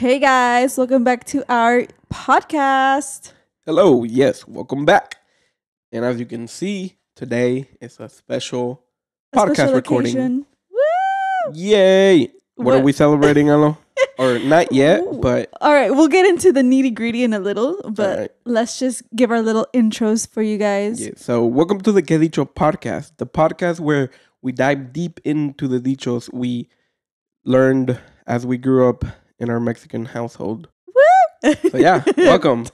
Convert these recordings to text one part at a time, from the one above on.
Hey guys, welcome back to our podcast. Hello, yes, welcome back. And as you can see, today is a special podcast special recording. Occasion. Woo! Yay! What are we celebrating, Alo? Or not yet, Ooh. but... All right, we'll get into the nitty-gritty in a little, but right. Let's just give our little intros for you guys. Yeah, so welcome to the KEDICHO Podcast, the podcast where we dive deep into the dichos we learned as we grew up in our Mexican household. Woo! So yeah, welcome.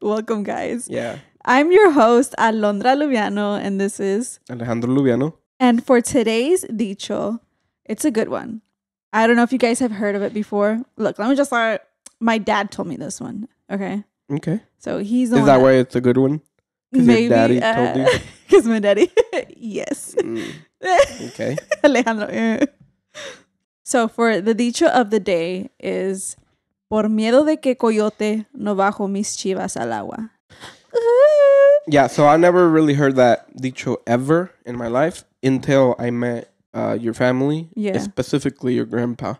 Welcome, guys. Yeah. I'm your host, Alondra Lubiano, and this is... Alejandro Lubiano. And for today's dicho, it's a good one. I don't know if you guys have heard of it before. Look, let me just start. My dad told me this one. Okay. Okay. So he's the Is one that why it's a good one? Because your daddy told you? Because my daddy. Yes. Okay. Alejandro. So for the dicho of the day is, por miedo de que Coyote no bajo mis Chivas Al Agua. Yeah, so I never really heard that dicho ever in my life until I met your family, specifically your grandpa.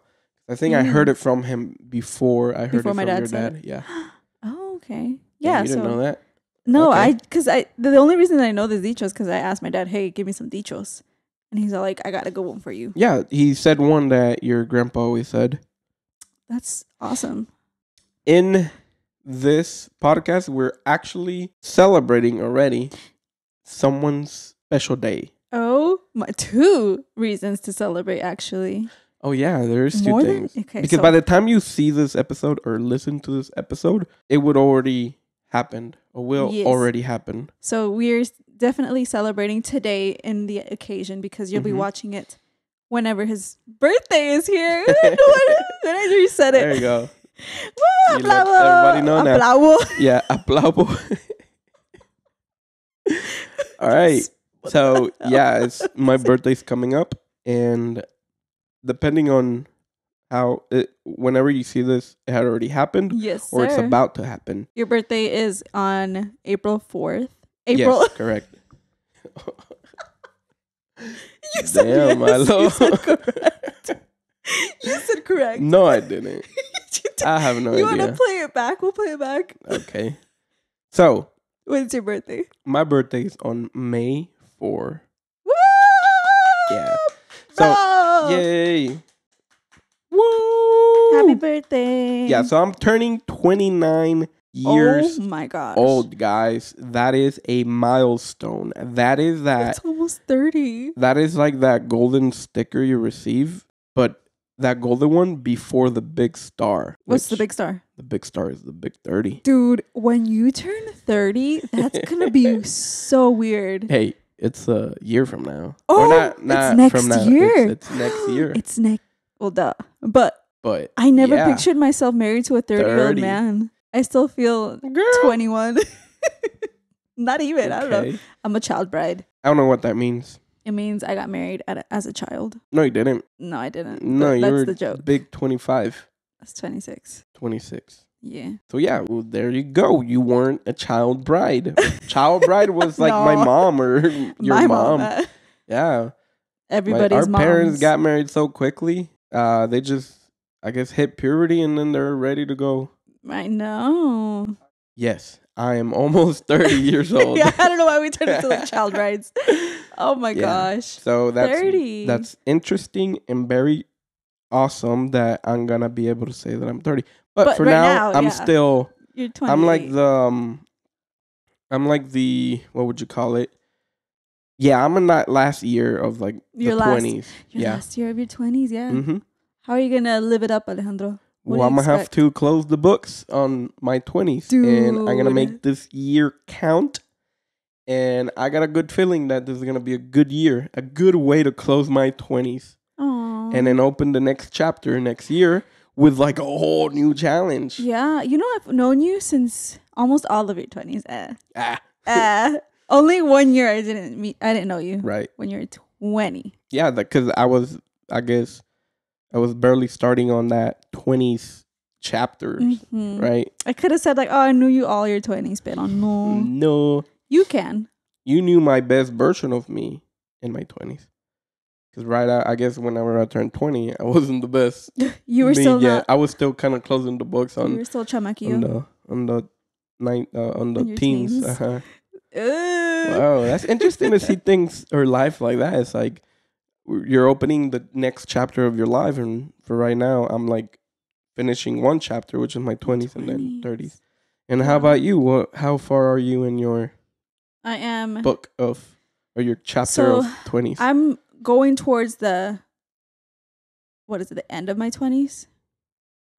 I think I heard it from him before I heard it from your dad. Yeah. Oh, okay. Yeah, you didn't know that? No, okay. The only reason I know this dicho is because I asked my dad, hey, give me some dichos. And he's all like, I got a good one for you. Yeah, he said one that your grandpa always said. That's awesome. In this podcast, we're actually celebrating already someone's special day. Oh, two reasons to celebrate, actually. Oh, yeah, there's two things. Okay, because by the time you see this episode or listen to this episode, it would already happened or will already happen. So we're definitely celebrating today in the occasion because you'll be watching it whenever his birthday is here. Whenever you said it. There you go. Woo, you let everybody know now. Aplauso. Yeah, aplauso. All right. So, yeah, it's my birthday's coming up, and depending on how whenever you see this, it had already happened, yes, or it's about to happen. Your birthday is on April 4th. April. Yes, correct. You said damn, yes. you said correct. You said correct. No, I didn't. I have no idea. You want to play it back? We'll play it back. Okay. So, when's your birthday? My birthday is on May 4. Woo! Yeah. So, yay. Woo! Happy birthday. Yeah, so I'm turning 29 years oh my gosh. old, guys. That is a milestone. That is that. It's almost 30. That is like that golden sticker you receive, but that golden one before the big star. What's the big star? The big star is the big 30. Dude, when you turn 30, that's going to be so weird. Hey, it's a year from now. Oh, not it's next from now. year. It's next year. It's next. Well, duh. But I never pictured myself married to a 30-year-old man. I still feel 21. Not even. Okay. I don't know. I'm a child bride. I don't know what that means. It means I got married as a child. No, you didn't. No, I didn't. No, you were the joke. Big 25. That's 26. 26. Yeah. So yeah, well, there you go. You weren't a child bride. Child bride was like my mom or your my mom. Yeah. Everybody's our parents got married so quickly. They just, I guess, hit puberty and then they're ready to go. I know. Yes, I am almost 30 years old. Yeah, I don't know why we turned into like child brides. Oh my gosh. So that's 30. That's interesting and very awesome that I'm gonna be able to say that I'm 30. But for right now I'm still. You're 28. I'm like the what would you call it? Yeah, I'm in that last year of like your the 20s. Your last year of your 20s, yeah. Mm-hmm. How are you gonna live it up, Alejandro? Well, I'm going to have to close the books on my 20s. Dude. And I'm going to make this year count. And I got a good feeling that this is going to be a good year. A good way to close my 20s. Aww. And then open the next chapter next year with like a whole new challenge. Yeah. You know, I've known you since almost all of your 20s. Only 1 year I didn't know you. Right. When you were 20. Yeah, because I was barely starting on that 20s chapters, right? I could have said like, oh, I knew you all your 20s, but no. No. You can. You knew my best version of me in my 20s. Because I guess whenever I turned 20, I wasn't the best. You were still not. I was still kind of closing the books on. You were still chamaquillo. On the teens. Uh-huh. Wow, that's interesting to see things or life like that. It's like you're opening the next chapter of your life, and for right now, I'm like finishing one chapter, which is my 20s and then 30s. And how about you? How far are you in your book of, or your chapter of 20s? I'm going towards the end of my 20s.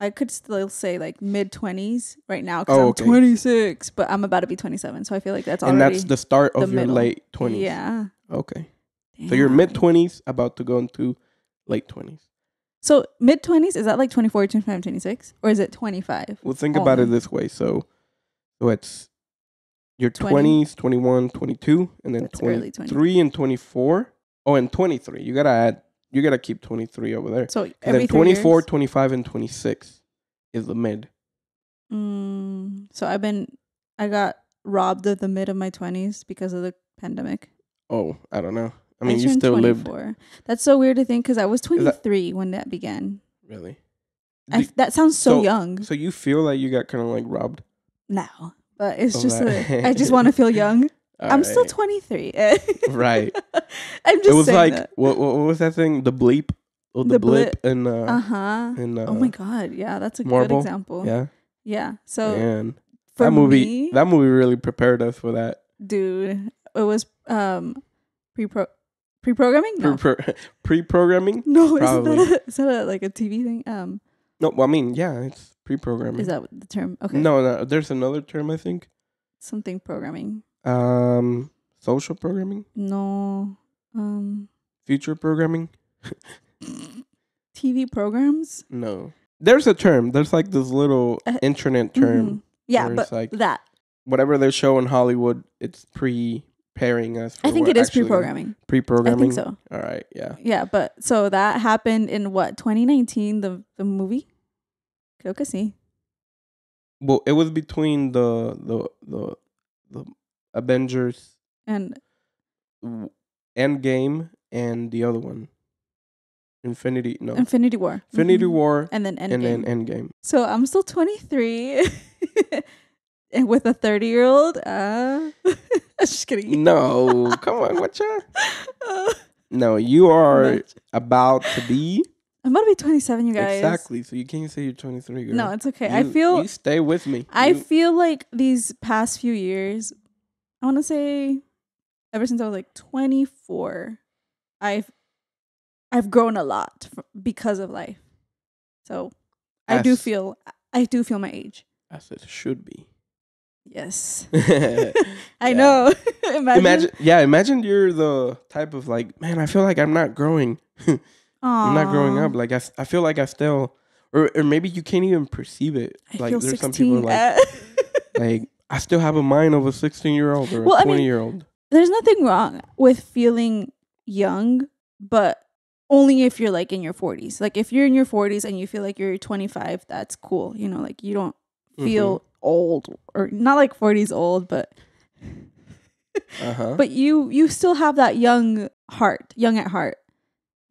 I could still say like mid 20s right now because I'm 26, but I'm about to be 27. So I feel like that's already. And that's the start of your late 20s. Yeah. Okay. Damn. So you're mid 20s, about to go into late 20s. So mid 20s, is that like 24, 25, 26? Or is it 25? Well, think about it this way. So it's your 20s, 21, 22, and then 23 and 24. Oh, and 23. You gotta keep 23 over there. So and then 24, 25, and 26 is the mid. So I got robbed of the mid of my 20s because of the pandemic. Oh, I don't know. I mean, you still 24. lived. That's so weird to think because I was 23 when that began. Really? That sounds so young. So you feel like you got kind of like robbed? No, but it's just I just want to feel young. I'm still 23. Right. I'm just. It was like that. What was that thing? The bleep or the blip and oh my god, yeah, that's a Marble. good example. Yeah. So for that movie really prepared us for that. Dude, it was pre-programming. No. Pre-programming. No, is that like a TV thing? No, well, I mean, yeah, it's pre-programming. Is that the term? Okay. No, there's another term I think. Something programming. Social programming? No. Future programming? TV programs? No. There's a term. There's like this little internet term. Mm-hmm. Yeah, but like that. Whatever they show in Hollywood, it's preparing us for I think it is pre-programming. Pre-programming? I think so. All right, yeah. Yeah, but so that happened in 2019, the movie? Creo que sí. Well, it was between the Avengers and Endgame and the other one. Infinity War. Infinity War. And then Endgame. So I'm still 23 and with a 30-year-old. Just kidding. No, come on, whatcha? No, you are about to be. I'm about to be 27, you guys. Exactly. So you can't say you're 23, girl. No, it's okay. You stay with me. I feel like these past few years, I want to say ever since I was like 24, I've grown a lot because of life. So I do feel my age. As it should be. Yes. I know. Imagine you're the type of like, man, I feel like I'm not growing. I'm not growing up. Like I feel like I still, or maybe you can't even perceive it. Like there's 16 some people like I still have a mind of a 16-year-old or a 20-year-old. There's nothing wrong with feeling young, but only if you're like in your 40s. Like if you're in your 40s and you feel like you're 25, that's cool. You know, like you don't feel old, or not like 40s old, but but you still have that young at heart.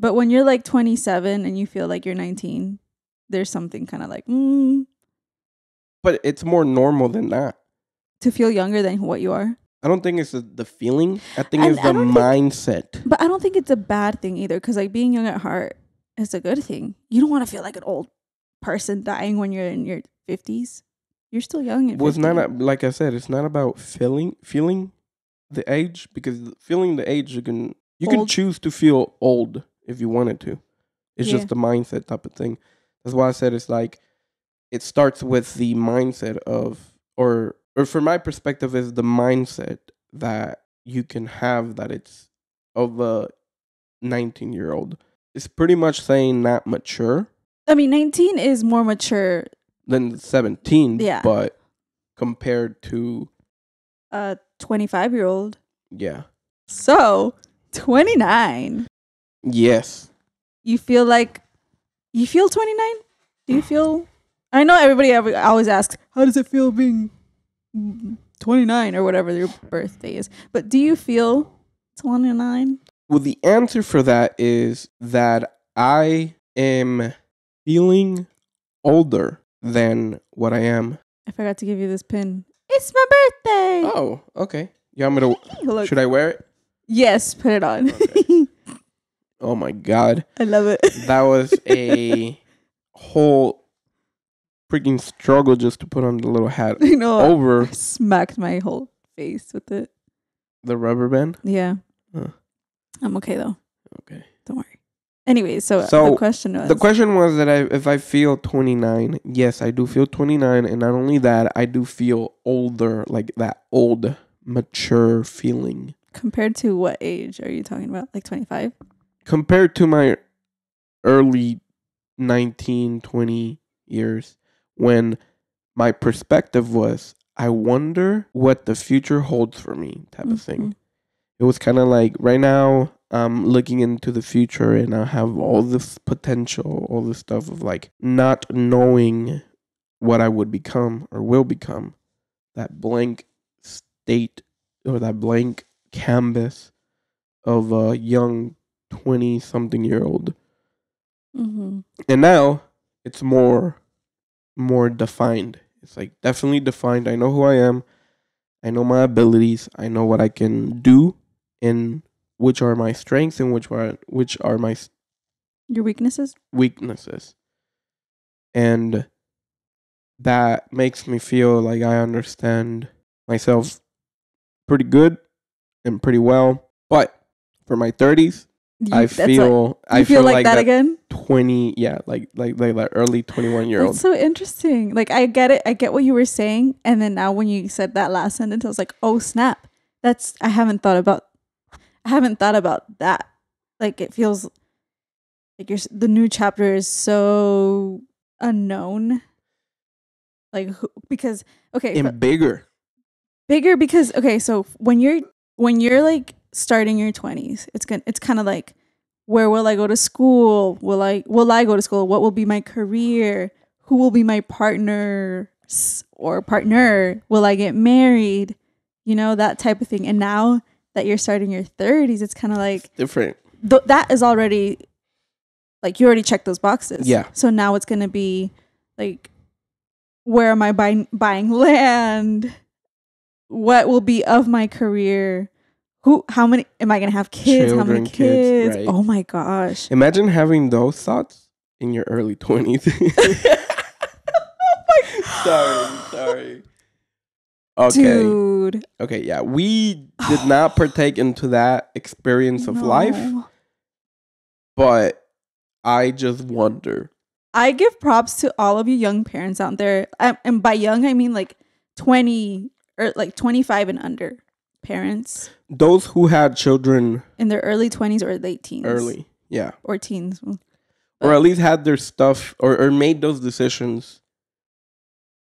But when you're like 27 and you feel like you're 19, there's something kind of like, But it's more normal than that. To feel younger than what you are? I don't think it's the feeling. I think it's the mindset. But I don't think it's a bad thing either, because like being young at heart is a good thing. You don't want to feel like an old person dying when you're in your 50s. You're still young. Well, it's not, like I said, it's not about feeling the age, because feeling the age, you can choose to feel old if you wanted to. It's just the mindset type of thing. That's why I said it's like, it starts with the mindset of, or from my perspective, is the mindset that you can have that it's of a 19-year-old. It's pretty much saying not mature. I mean, 19 is more mature than 17, but compared to a 25-year-old. Yeah. So, 29. Yes. You feel 29? Do you feel... I know everybody always asks, how does it feel being 29 or whatever your birthday is? But do you feel 29? Well, the answer for that is that I am feeling older than what I am. I forgot to give you this pin. It's my birthday. Oh, okay. Yeah, I'm gonna. Should I wear it? Yes, put it on. Okay. Oh my God, I love it. That was a whole freaking struggle just to put on the little hat. I know. Over. I smacked my whole face with it. The rubber band? Yeah. I'm okay though. Okay. Don't worry. Anyway, so the question was that if I feel 29, yes, I do feel 29, and not only that, I do feel older, like that old, mature feeling. Compared to what age are you talking about? Like 25? Compared to my early 19, 20 years, when my perspective was, I wonder what the future holds for me, type of thing. It was kind of like, right now, I'm looking into the future and I have all this potential, all this stuff of like not knowing what I would become or will become. That blank state or that blank canvas of a young 20-something-year-old. And now it's more defined. It's like definitely defined. I know who I am. I know my abilities. I know what I can do and which are my strengths and which are my your weaknesses. And that makes me feel like I understand myself pretty good and pretty well. But for my 30s, I feel like that again. 20, yeah, like that early 21-year-old. That's so interesting. Like I get it. I get what you were saying, and then now when you said that last sentence, I was like, oh snap. I haven't thought about that. Like it feels like the new chapter is so unknown. Like because okay, and bigger because okay, so when you're like starting your 20s, it's kind of like, where will I go to school? Will I go to school? What will be my career? Who will be my partner or partner? Will I get married? You know, that type of thing. And now that you're starting your 30s, it's kind of like it's different. That is already like, you already checked those boxes. Yeah. So now it's going to be like, where am I buying land? What will be of my career? How many am I going to have kids? How many kids? Right. Oh my gosh. Imagine having those thoughts in your early 20s. Oh my God. Sorry. Okay. Dude. Okay, yeah. We did not partake into that experience of life. But I just wonder. I give props to all of you young parents out there. And by young, I mean like 20 or like 25 and under parents. Those who had children in their early 20s or late teens. Early, yeah. Or teens. Or at least had their stuff or made those decisions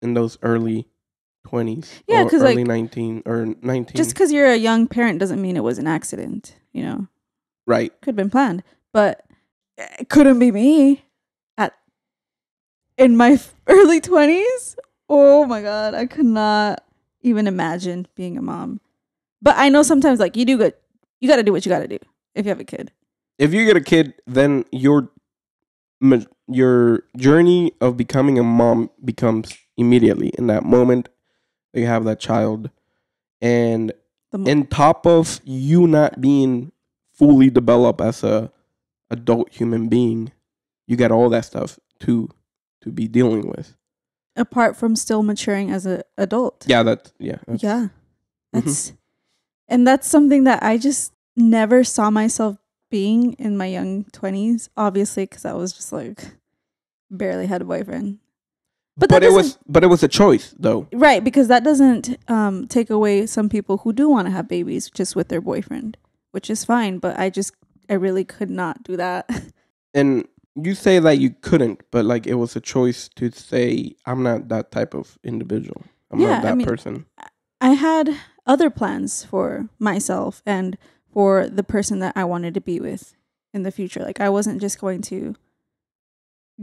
in those early 20s. Yeah, because early like 19 or 19. Just because you're a young parent doesn't mean it was an accident, you know? Right. Could have been planned. But it couldn't be me in my early 20s. Oh my God. I could not even imagine being a mom. But I know sometimes like you do good. You got to do what you got to do if you have a kid. If you get a kid, then your journey of becoming a mom becomes immediately in that moment that you have that child. And on top of you not being fully developed as a adult human being, you got all that stuff to be dealing with. Apart from still maturing as an adult. Yeah, that's and that's something that I just never saw myself being in my young 20s, obviously, because I was just like barely had a boyfriend. But it was a choice though. Right, because that doesn't take away some people who do want to have babies just with their boyfriend, which is fine, but I really could not do that. And you say that you couldn't, but like it was a choice to say, I'm not that type of individual. I'm not that person. I had other plans for myself and for the person that I wanted to be with in the future. Like I wasn't just going to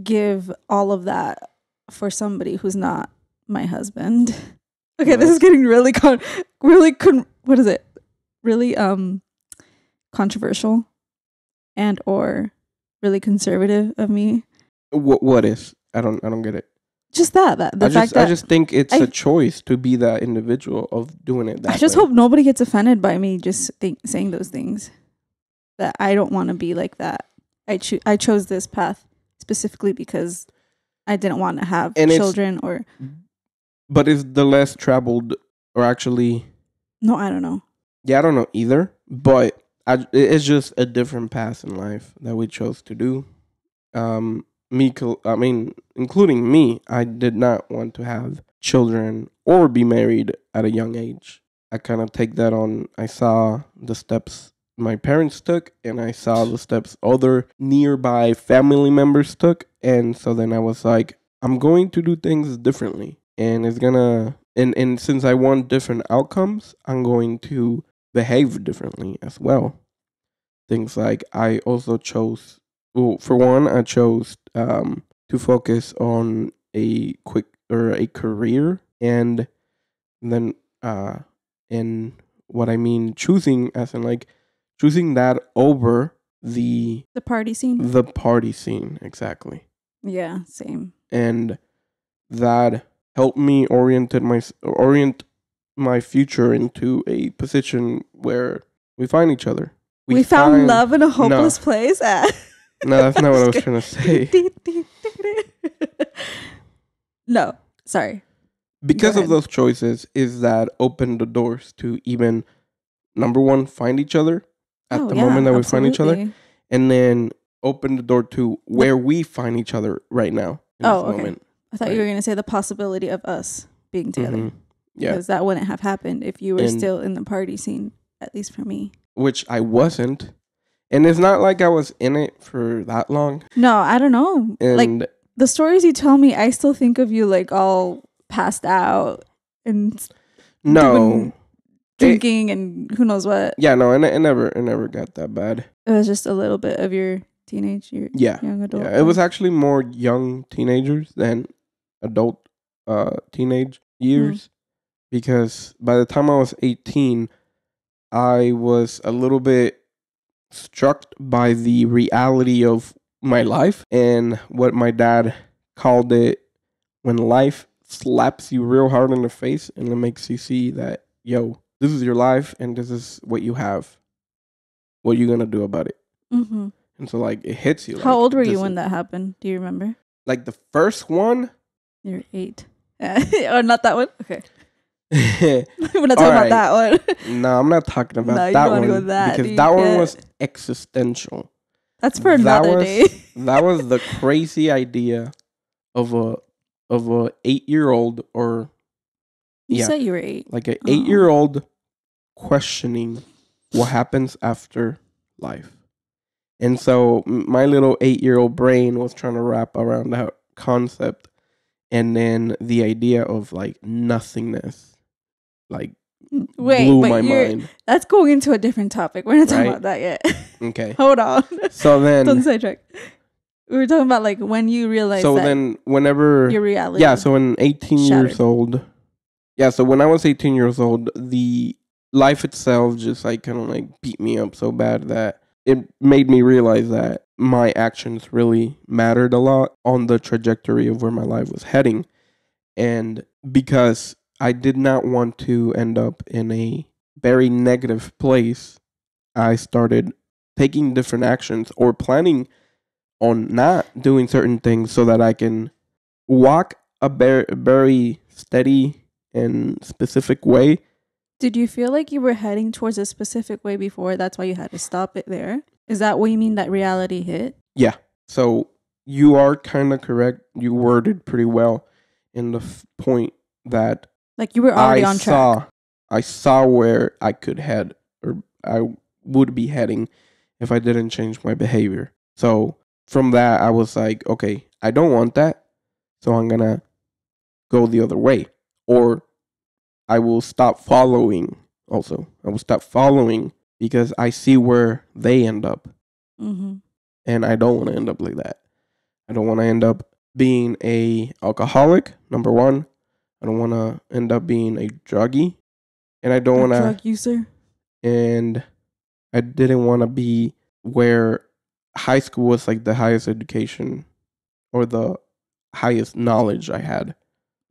give all of that for somebody who's not my husband. Okay, this is getting really controversial and or really conservative of me. What is? I don't get it. Just that the fact that I just think it's a choice to be that individual of doing it that way. I just hope nobody gets offended by me just saying those things. That I don't want to be like that. I chose this path specifically because I didn't want to have children or. But is the less traveled or actually? No, I don't know. Yeah, I don't know either. But it's just a different path in life that we chose to do. Including me, I did not want to have children or be married at a young age. I kind of take that on. I saw the steps my parents took, and I saw the steps other nearby family members took. And so then I was like, I'm going to do things differently. And it's gonna, and since I want different outcomes, I'm going to behave differently as well. Things like I also chose, well, for one, I chose to focus on a career, and then and what I mean choosing as in like choosing that over the party scene. The party scene, exactly. Yeah, same. And that helped me orient my future into a position where we find each other. We found love in a hopeless place. No, that's not what I was trying to say. No, sorry. Because of those choices is that opened the doors to even, number one, find each other at the moment that we find each other. And then open the door to where we find each other right now in this moment. I thought you were going to say the possibility of us being together. Mm-hmm. Yeah. Because that wouldn't have happened if you were still in the party scene, at least for me. Which I wasn't. And it's not like I was in it for that long. No, I don't know. And like the stories you tell me, I still think of you like all passed out and drinking and who knows what. Yeah, no, it never got that bad. It was just a little bit of your young adult. Yeah, it was actually more young teenagers than adult teenage years. Because by the time I was 18, I was a little bit struck by the reality of my life and what my dad called it when life slaps you real hard in the face and it makes you see that, yo, this is your life and this is what you have. What are you going to do about it? Mm-hmm. And so, like, it hits you. How old were you when that happened? Do you remember? Like, the first one? You're 8. Or not that one? Okay. We're not talking about that one. No, I'm not talking about that one. Because that one was existential. That's for another day. That was the crazy idea of a 8-year-old or... You said you were 8. Like an 8-year-old questioning what happens after life. And so my little 8-year-old brain was trying to wrap around that concept. And then the idea of like nothingness, like blew my mind. That's going into a different topic. We're not talking about that yet. Okay. Hold on. So then... Don't sidetrack. We were talking about like when you realized so then whenever... Your reality. Yeah, so when 18 years old... Yeah, so when I was 18 years old, the life itself just like kind of like beat me up so bad that it made me realize that my actions really mattered a lot on the trajectory of where my life was heading. And because I did not want to end up in a very negative place, I started taking different actions or planning on not doing certain things so that I can walk a very steady and specific way. Did you feel like you were heading towards a specific way before? That's why you had to stop it there? Is that what you mean that reality hit? Yeah. So you are kind of correct. You worded pretty well in the point that... Like you were already on track. I saw where I could head or I would be heading if I didn't change my behavior. So from that, I was like, okay, I don't want that. So I'm going to go the other way. Or I will stop following also. I will stop following because I see where they end up. Mm-hmm. And I don't want to end up like that. I don't want to end up being a alcoholic, number one. I don't want to end up being a druggie. And I don't want to... drug user? And I didn't want to be where high school was like the highest education or the highest knowledge I had.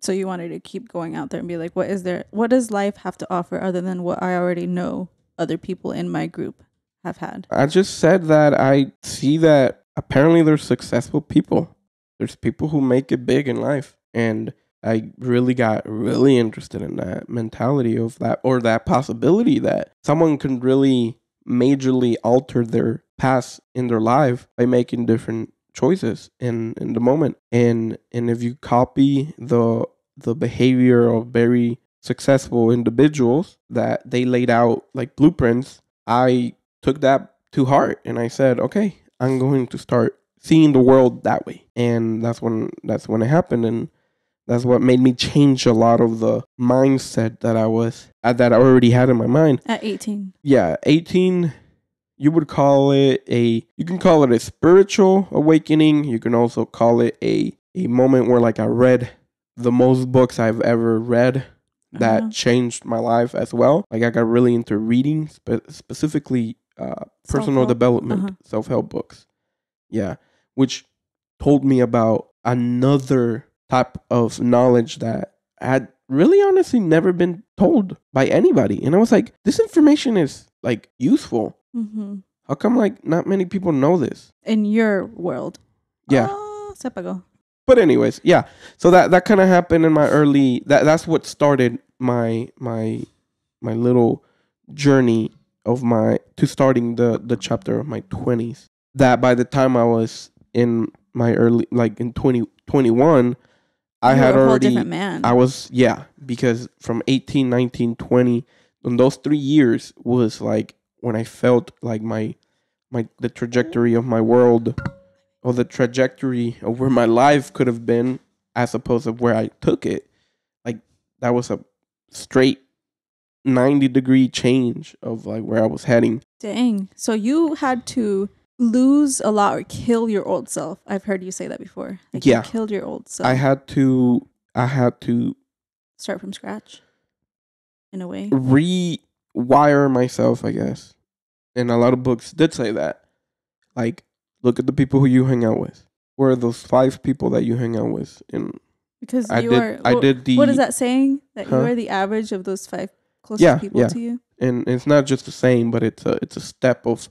So you wanted to keep going out there and be like, what does life have to offer other than what I already know other people in my group have had? I just said that I see that apparently there's successful people. There's people who make it big in life. And I really got really interested in that mentality of that, or that possibility that someone can really majorly alter their past in their life by making different choices in the moment. And if you copy the behavior of very successful individuals that they laid out like blueprints, I took that to heart and I said, okay, I'm going to start seeing the world that way. And that's when it happened. And that's what made me change a lot of the mindset that I already had in my mind. At 18. Yeah, 18, you can call it a spiritual awakening. You can also call it a moment where like I read the most books I've ever read that changed my life as well. Like I got really into reading, specifically personal development, self-help books. Yeah, which told me about another type of knowledge that had really honestly never been told by anybody. And I was like, this information is like useful. Mm-hmm. How come like not many people know this? In your world. Yeah. Oh, se apagó. But anyways, yeah. So that kind of happened in my early, that's what started my little journey to starting the chapter of my 20s. That by the time I was in my early, like in 2021, I had already, a whole different man. I was, yeah, because from 18, 19, 20, and those 3 years was like when I felt like the trajectory of my world, or the trajectory of where my life could have been, as opposed to where I took it. Like that was a straight 90-degree change of like where I was heading. Dang. So you had to lose a lot or kill your old self. I've heard you say that before. Like you killed your old self. I had to start from scratch in a way. Rewire myself, I guess. And a lot of books did say that. Like, look at the people who you hang out with. Who are those 5 people that you hang out with? And because what is that saying? That you are the average of those 5 closest people to you? And it's not just the same, but it's a step of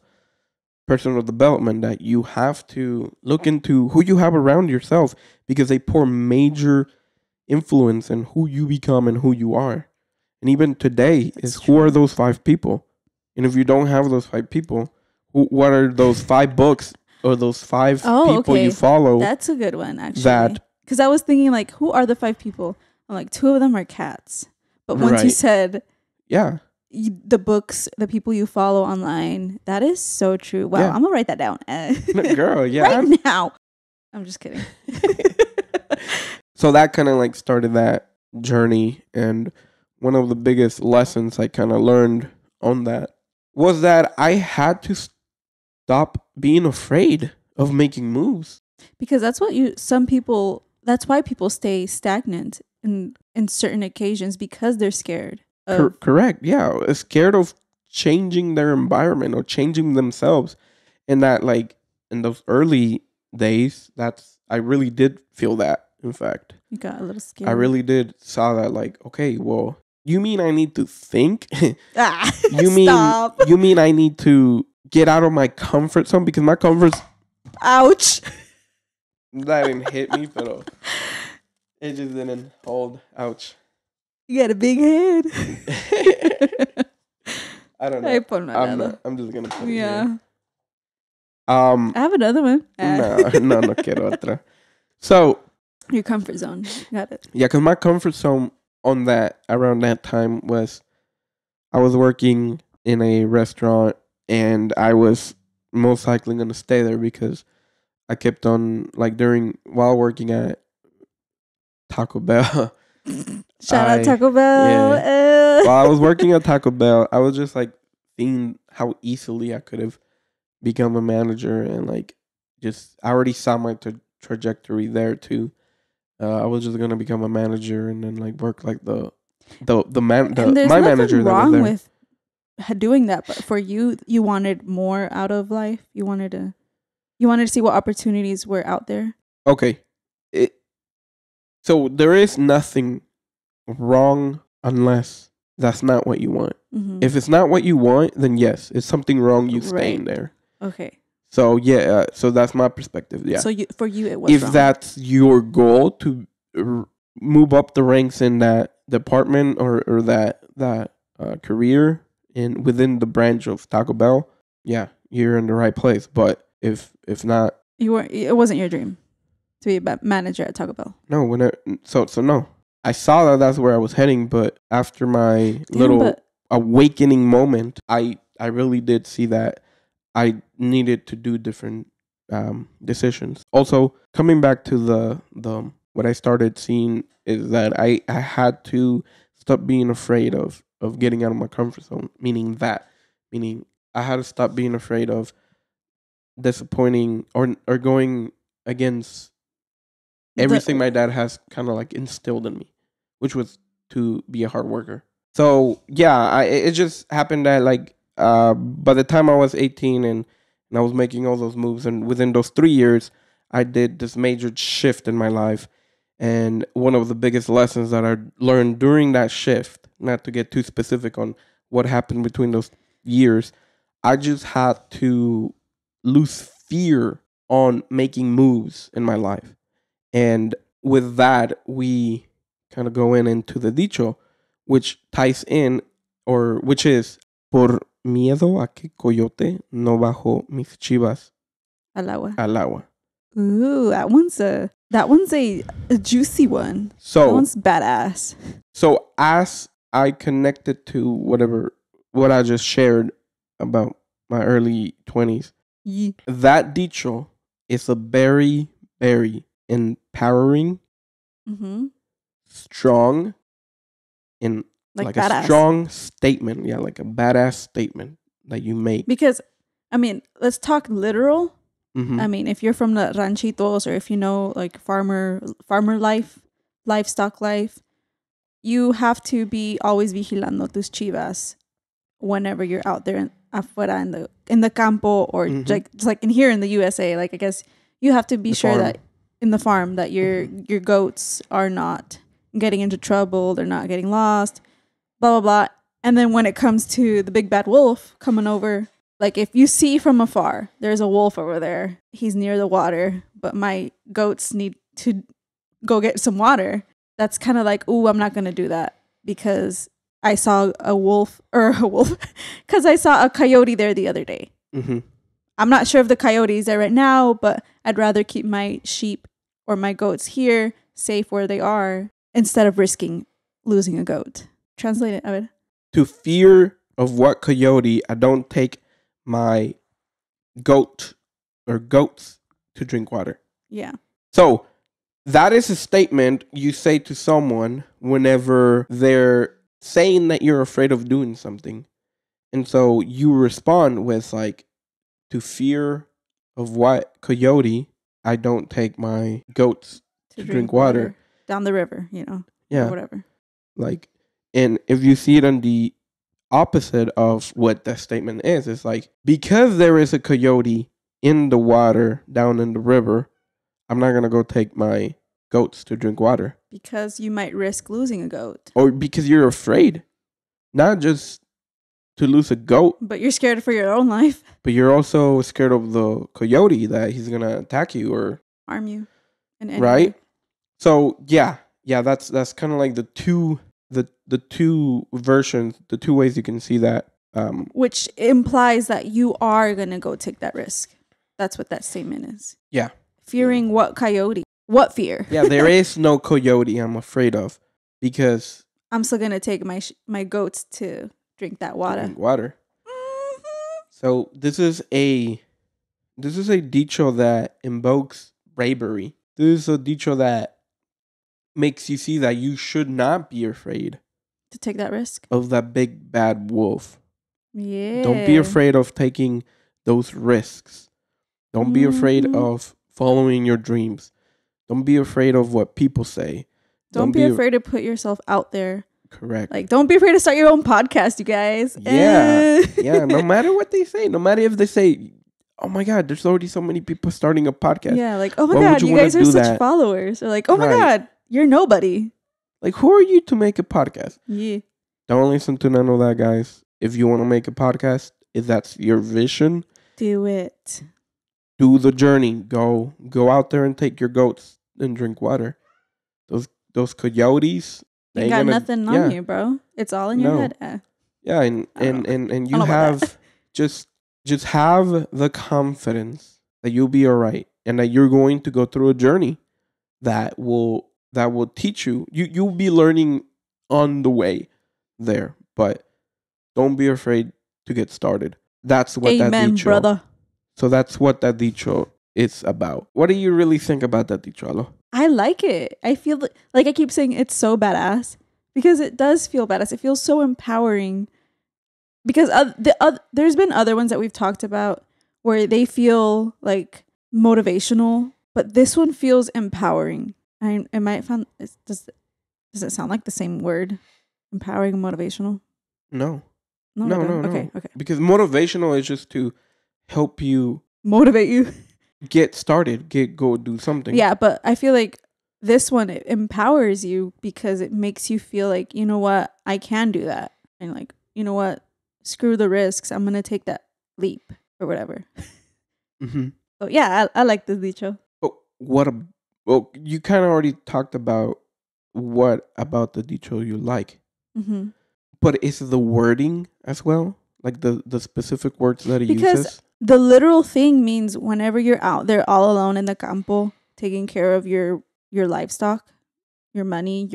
personal development that you have to look into who you have around yourself, because they pour major influence in who you become and who you are. And even today who are those 5 people? And if you don't have those 5 people, what are those 5 books or those 5 people you follow? That's a good one, actually. Because I was thinking, like, who are the 5 people? I'm like, 2 of them are cats. But once you said, the books, the people you follow online, that is so true. Wow, I'm gonna write that down. Girl, yeah. Right now. I'm just kidding. So that kind of like started that journey. And one of the biggest lessons I kind of learned on that was that I had to stop being afraid of making moves. Because that's why people stay stagnant in certain occasions, because they're scared. Correct. Yeah. Scared of changing their environment or changing themselves. And that, like, in those early days, I really did feel that, in fact. You got a little scared. I really did saw that, like, okay, well, you mean I need to think? You mean I need to get out of my comfort zone? Because my comfort... Ouch. That didn't hit me, but it just didn't hold. Ouch. You got a big head. I don't know. I'm just gonna put it here. I have another one. No quiero otra. So your comfort zone. Got it. Yeah, because my comfort zone around that time was, I was working in a restaurant and I was most likely gonna stay there because I kept on, like, while working at Taco Bell. Shout out Taco Bell. Yeah. While I was working at Taco Bell, I was just like seeing how easily I could have become a manager, and like I already saw my trajectory there too. I was just gonna become a manager and then like work like my manager that was there. With doing that, but for you, you wanted more out of life. You wanted to see what opportunities were out there. Okay. So there is nothing wrong unless that's not what you want. Mm-hmm. If it's not what you want, then yes, it's something wrong you staying there. Okay. So yeah, so that's my perspective. Yeah. So for you, it was if wrong. That's your goal to move up the ranks in that department or that career within the branch of Taco Bell, yeah, you're in the right place. But if not, it wasn't your dream to be a manager at Taco Bell. No, so no. I saw that's where I was heading, but after my little awakening moment, I really did see that I needed to do different decisions. Also, coming back to the what I started seeing is that I had to stop being afraid of getting out of my comfort zone. Meaning I had to stop being afraid of disappointing or going against everything my dad has kind of like instilled in me, which was to be a hard worker. So yeah, it just happened that like by the time I was 18 and I was making all those moves, and within those 3 years, I did this major shift in my life. And one of the biggest lessons that I learned during that shift, not to get too specific on what happened between those years, I just had to lose fear on making moves in my life. And with that, we kind of go into the dicho, which ties in, or which is, por miedo a que Coyote no bajo mis Chivas Al Agua. Al Agua. Ooh, that one's a juicy one. So that one's badass. So as I connected to what I just shared about my early 20s, that dicho is a very, very empowering, strong, and like a strong statement. Yeah, like a badass statement that you make. Because, I mean, let's talk literal. Mm-hmm. I mean, if you're from the ranchitos, or if you know like farmer life, livestock life, you have to be always vigilando tus chivas whenever you're out there afuera in the campo, or like just like in here in the USA. Like I guess you have to be sure that in the farm that your goats are not getting into trouble, they're not getting lost, blah blah blah. And then when it comes to the big bad wolf coming over, like if you see from afar, there's a wolf over there. He's near the water, but my goats need to go get some water. That's kind of like, ooh, I'm not going to do that because I saw because I saw a coyote there the other day. Mm-hmm. I'm not sure if the coyote is there right now, but I'd rather keep my sheep or my goats here, safe where they are, instead of risking losing a goat. Translate it, Abed. To fear of what coyote, I don't take my goat or goats to drink water. Yeah. So that is a statement you say to someone whenever they're saying that you're afraid of doing something. And so you respond with like, to fear of what coyote, I don't take my goats to drink water. Down the river, Yeah. Or whatever. Like, and if you see it on the opposite of what that statement is, it's like, because there is a coyote in the water down in the river, I'm not going to go take my goats to drink water. Because you might risk losing a goat. Or because you're afraid. Not just to lose a goat. But you're scared for your own life. But you're also scared of the coyote that he's going to attack you or harm you. Right? So, yeah, that's kind of like the two versions, the two ways you can see that. Which implies that you are going to go take that risk. That's what that statement is. Yeah. Fearing what coyote? What fear? Yeah, there is no coyote I'm afraid of because I'm still going to take my goats to drink that water. Mm-hmm. So this is a dicho that invokes bravery. This is a dicho that makes you see that you should not be afraid to take that risk of that big bad wolf. Yeah. Don't be afraid of taking those risks. Don't be afraid of following your dreams. Don't be afraid of what people say. Don't be afraid to put yourself out there. Correct. Like, don't be afraid to start your own podcast, you guys. Yeah. Yeah. No matter what they say, no matter if they say, oh my God, there's already so many people starting a podcast. Yeah, like, oh my God, you guys are such followers. Or like, oh my God, you're nobody. Like, who are you to make a podcast? Yeah. Don't listen to none of that, guys. If you want to make a podcast, if that's your vision, do it. Do the journey. Go out there and take your goats and drink water. Those coyotes, they got nothing on you, bro. It's all in your head. Yeah, and you have just have the confidence that you'll be all right and that you're going to go through a journey that will teach you. You'll be learning on the way there, but don't be afraid to get started. That's what that DICHO, brother. So that's what that DICHO is about. What do you really think about that DICHO, Alo? I like it. I feel like I keep saying it's so badass because it does feel badass. It feels so empowering because there's been other ones that we've talked about where they feel like motivational, but this one feels empowering. It might sound, does it sound like the same word? Empowering and motivational? No. Okay. Because motivational is just to help you, motivate you, get started, go do something. Yeah, but I feel like this one, it empowers you because it makes you feel like, you know what, I can do that, and like, you know what, screw the risks, I'm gonna take that leap or whatever. Mm-hmm. So yeah, I like this DICHO. But you kind of already talked about what about the DICHO you like. Mm-hmm. But is the wording as well, like the specific words that he uses? Because the literal thing means whenever you're out there all alone in the campo, taking care of your livestock, your money,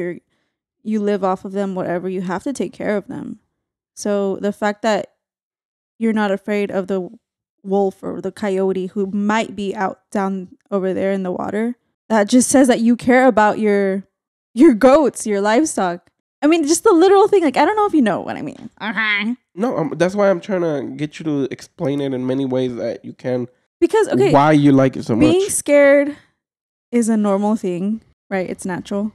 you live off of them, whatever, you have to take care of them. So the fact that you're not afraid of the wolf or the coyote who might be out down over there in the water, that just says that you care about your goats, your livestock. I mean, just the literal thing. Like, I don't know if you know what I mean. No, that's why I'm trying to get you to explain it in many ways that you can. Because, okay, why you like it so much. Being scared is a normal thing, right? It's natural.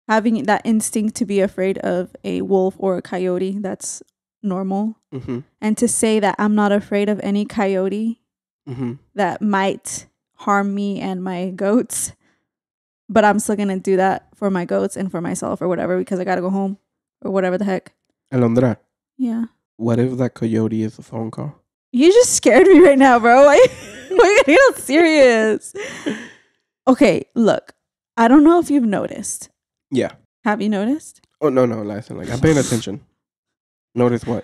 Having that instinct to be afraid of a wolf or a coyote, that's normal. Mm-hmm. And to say that I'm not afraid of any coyote mm-hmm. that might harm me and my goats, but I'm still going to do that for my goats and for myself or whatever because I got to go home or whatever the heck. Alondra. Yeah. What if that coyote is a phone call? You just scared me right now, bro. Why are you not serious? Okay, look. I don't know if you've noticed. Yeah. Have you noticed? Oh, no. Listen, I'm paying attention. Notice what?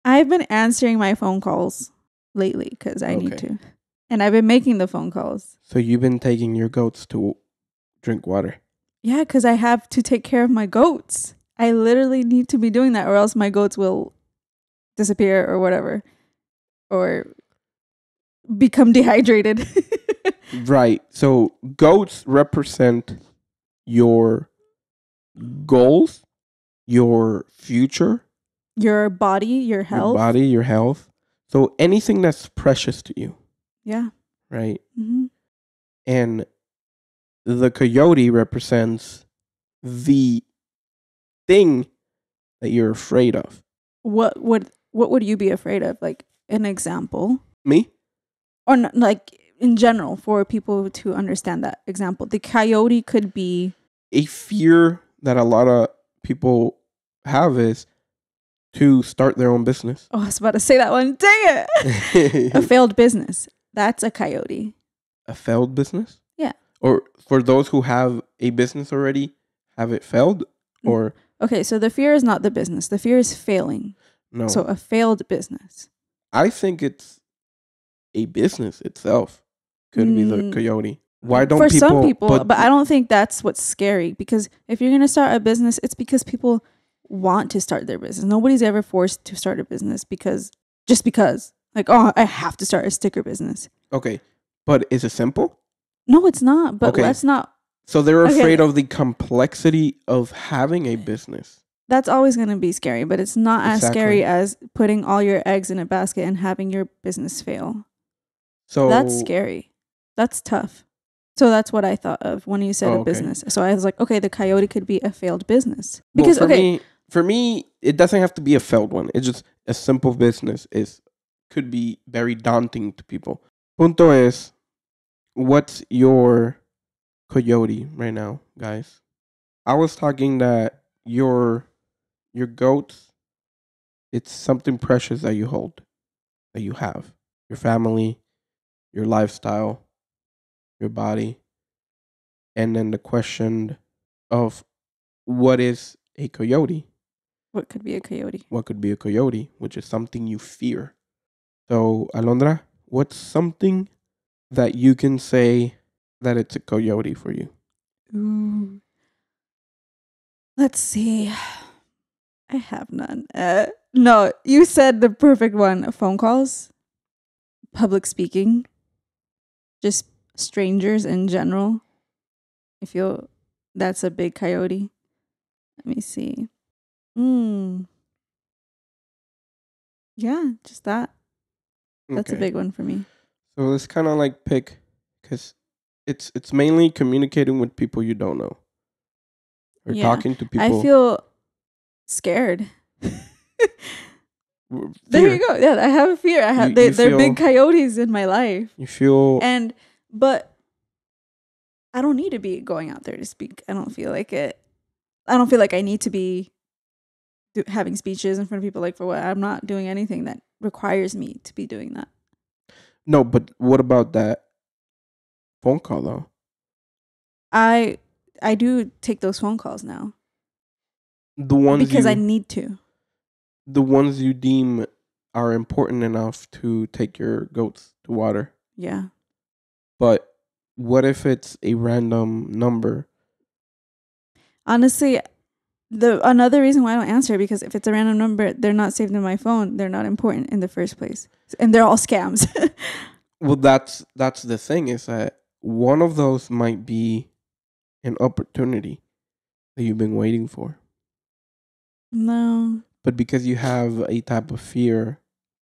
I've been answering my phone calls lately because I need to. And I've been making the phone calls. So you've been taking your goats to drink water? Yeah, because I have to take care of my goats. I literally need to be doing that or else my goats will disappear or whatever. Or become dehydrated. Right. So goats represent your goals, your future, your body, your health. Your health. So anything that's precious to you. Yeah. Right. Mm-hmm. And the coyote represents the thing that you're afraid of. What would you be afraid of? Like an example. Me? Or not, like in general for people to understand that example. The coyote could be a fear that a lot of people have is to start their own business. Oh, I was about to say that one. Dang it. A failed business. That's a coyote. A failed business? Yeah. Or for those who have a business already, have it failed? Or okay, so the fear is not the business. The fear is failing. No. So a failed business. I think it's a business itself. Could be the coyote. Why don't people... For some people, but I don't think that's what's scary. Because if you're going to start a business, it's because people want to start their business. Nobody's ever forced to start a business just because. Like, oh, I have to start a sticker business. Okay. But is it simple? No, it's not. But let's not... So they're afraid of the complexity of having a business. That's always going to be scary, but it's not as scary as putting all your eggs in a basket and having your business fail. So that's scary. That's tough. So that's what I thought of when you said a business. So I was like, okay, the Coyote could be a failed business. Because for me, it doesn't have to be a failed one. It's just a simple business could be very daunting to people. Punto es, what's your Coyote right now, guys? I was talking that your goats, it's something precious that you hold, that you have. Your family, your lifestyle, your body. And then the question of what is a coyote? What could be a coyote? What could be a coyote, which is something you fear. So, Alondra, what's something that you can say that it's a coyote for you? Ooh. Let's see. I have none. No, you said the perfect one. Phone calls, public speaking, just strangers in general. I feel that's a big coyote. Let me see. Yeah, just that. That's a big one for me. So let's kind of like pick, because it's mainly communicating with people you don't know. Or talking to people. I feel scared. There you go. Yeah, I have a fear. They're big coyotes in my life. You feel... But I don't need to be going out there to speak. I don't feel like it. I don't feel like I need to be having speeches in front of people. Like, for what? I'm not doing anything that requires me to be doing that. No, but what about that phone call, though? I do take those phone calls now. The ones because I need to. The ones you deem are important enough to take your goats to water. Yeah. But what if it's a random number? Honestly, another reason why I don't answer, because if it's a random number, they're not saved in my phone. They're not important in the first place, and they're all scams. Well, that's the thing, is that one of those might be an opportunity that you've been waiting for. No. But because you have a type of fear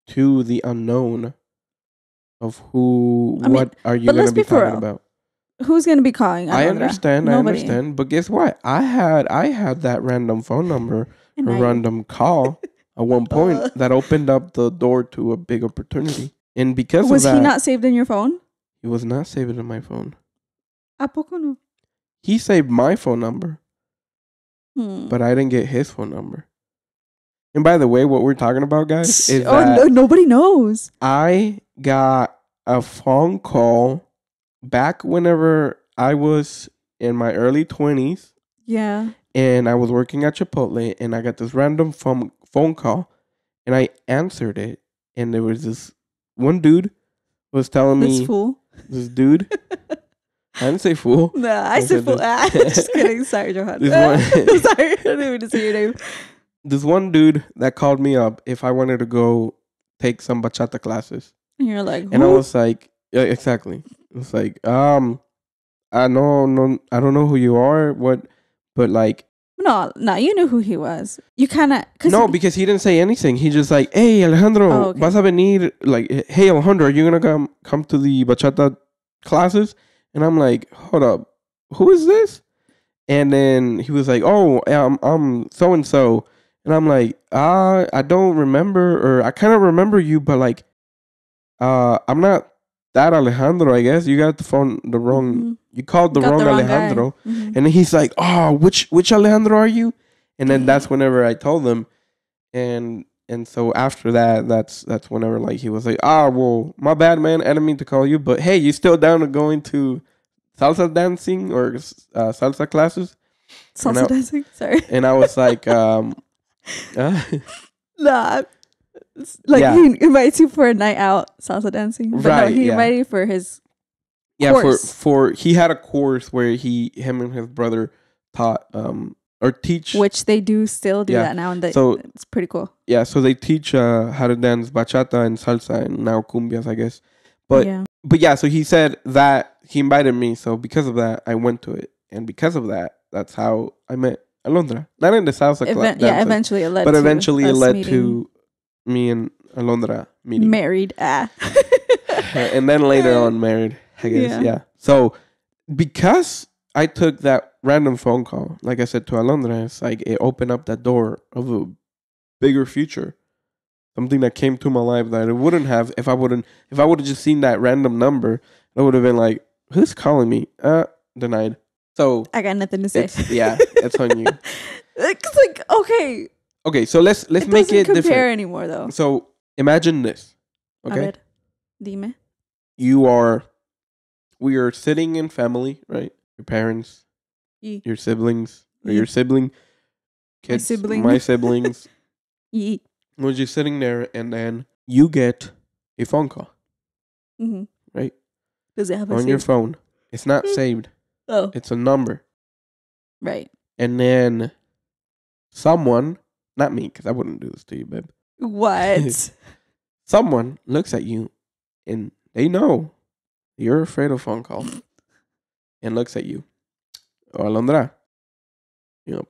to the unknown of what are you going to be talking about? Who's going to be calling? I understand. Nobody. I understand. But guess what? I had that random phone number, random call at one point that opened up the door to a big opportunity. And because of that... Was he not saved in your phone? He was not saved in my phone. ¿A poco no? He saved my phone number. But I didn't get his phone number. And by the way, what we're talking about, guys, is that nobody knows. I got a phone call back whenever I was in my early 20s. Yeah. And I was working at Chipotle, and I got this random phone call, and I answered it, and there was this one dude was telling me... This fool? This dude... I didn't say fool. No, I said fool. Just kidding. Sorry, Johan. Sorry, I didn't mean to say your name. This one dude that called me up if I wanted to go take some bachata classes. And you're like, who? And I was like, yeah, exactly. It was like, I don't know who you are, but like. No, you knew who he was. You kind of. No, because he didn't say anything. He just like, hey, Alejandro, vas a venir? Like, hey, Alejandro, are you going to come to the bachata classes? And I'm like, hold up, who is this? And then he was like, oh, I'm so-and-so. And I'm like, I don't remember, or I kind of remember you, but like, I'm not that Alejandro, I guess. You got the wrong, you called the wrong Alejandro. Mm-hmm. And then he's like, oh, which Alejandro are you? And then that's whenever I told him. And so after that, that's whenever like he was like, well, my bad, man. I didn't mean to call you, but hey, you still down to going to salsa dancing or salsa classes? Salsa dancing? Sorry. And I was like, nah. Like he invites you for a night out salsa dancing. But right. No, he invited you for his course. for he had a course where him and his brother taught or teach, which they do still do that now, and so it's pretty cool. Yeah, so they teach how to dance bachata and salsa and now cumbias, I guess. But yeah, so he said that he invited me, so because of that, I went to it, and because of that, that's how I met Alondra. Not in the salsa class. Yeah, eventually it led. But eventually it led to me and Alondra meeting. Married, and then later on married, I guess. Yeah. So because I took that random phone call, like I said to Alondra, it's like it opened up that door of a bigger future. Something that came to my life that it wouldn't have if I would have just seen that random number. I would have been like, who's calling me? Denied. So I got nothing to say. It's on you. It's like, okay. Okay, so let's make it different. Compare anymore though. So imagine this. Okay. A ver, dime. We are sitting in family, right? Your parents, your siblings, or your sibling, kids, my siblings. We're just sitting there, and then you get a phone call. Mm-hmm. Right? Does it have on your phone? It's not saved. Oh. It's a number. Right. And then someone, not me, because I wouldn't do this to you, babe. What? Someone looks at you, and they know you're afraid of phone calls, and looks at you. Oh, Alondra,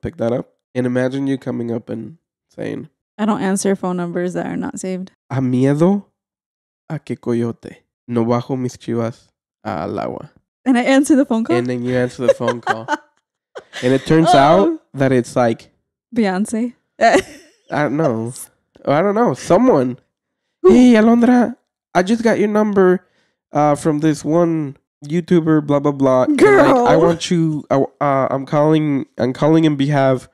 pick that up. And imagine you coming up and saying, I don't answer phone numbers that are not saved. A miedo a que Coyote no bajo mis Chivas Al Agua. And I answer the phone call? And then you answer the phone call. And it turns out that it's like Beyonce. I don't know. Someone. Hey, Alondra, I just got your number from this one YouTuber, blah, blah, blah. Girl. And, I want you, I'm calling in behalf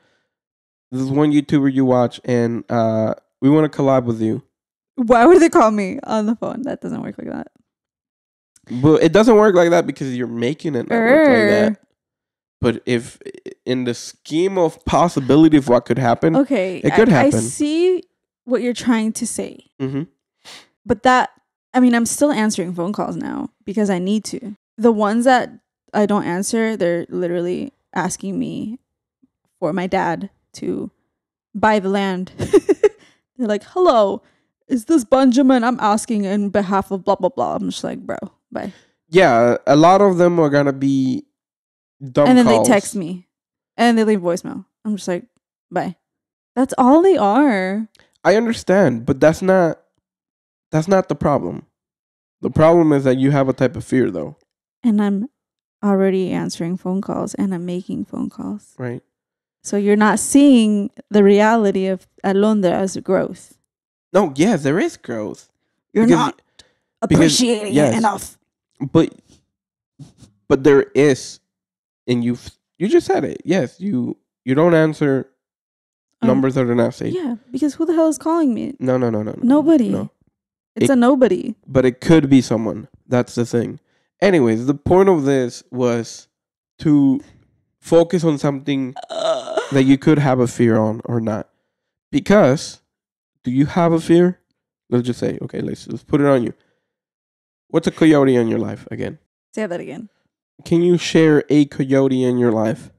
this is one YouTuber you watch, and we want to collab with you. Why would they call me on the phone? That doesn't work like that. Well, it doesn't work like that because you're making it not work like that. But if in the scheme of possibility of what could happen, okay, it could happen. I see what you're trying to say. Mm-hmm. But I'm still answering phone calls now because I need to. The ones that I don't answer, they're literally asking me for my dad to buy the land. They're like, hello, is this Benjamin? I'm asking in behalf of blah, blah, blah. I'm just like, bro, bye. Yeah, a lot of them are going to be dumb and then calls. They text me and they leave voicemail. I'm just like, bye. That's all they are. I understand, but that's not the problem. The problem is that you have a type of fear, though. And I'm already answering phone calls and I'm making phone calls. Right. So you're not seeing the reality of Alondra's growth. No, yeah, there is growth. You're not appreciating it enough. But there is, and you just said it. Yes, you don't answer numbers that are not saved. Yeah, because who the hell is calling me? No. Nobody. No. It's a nobody. But it could be someone. That's the thing. Anyways, the point of this was to focus on something that you could have a fear on or not. Because, do you have a fear? Let's just say, okay, let's put it on you. What's a coyote in your life again? Say that again. Can you share a coyote in your life?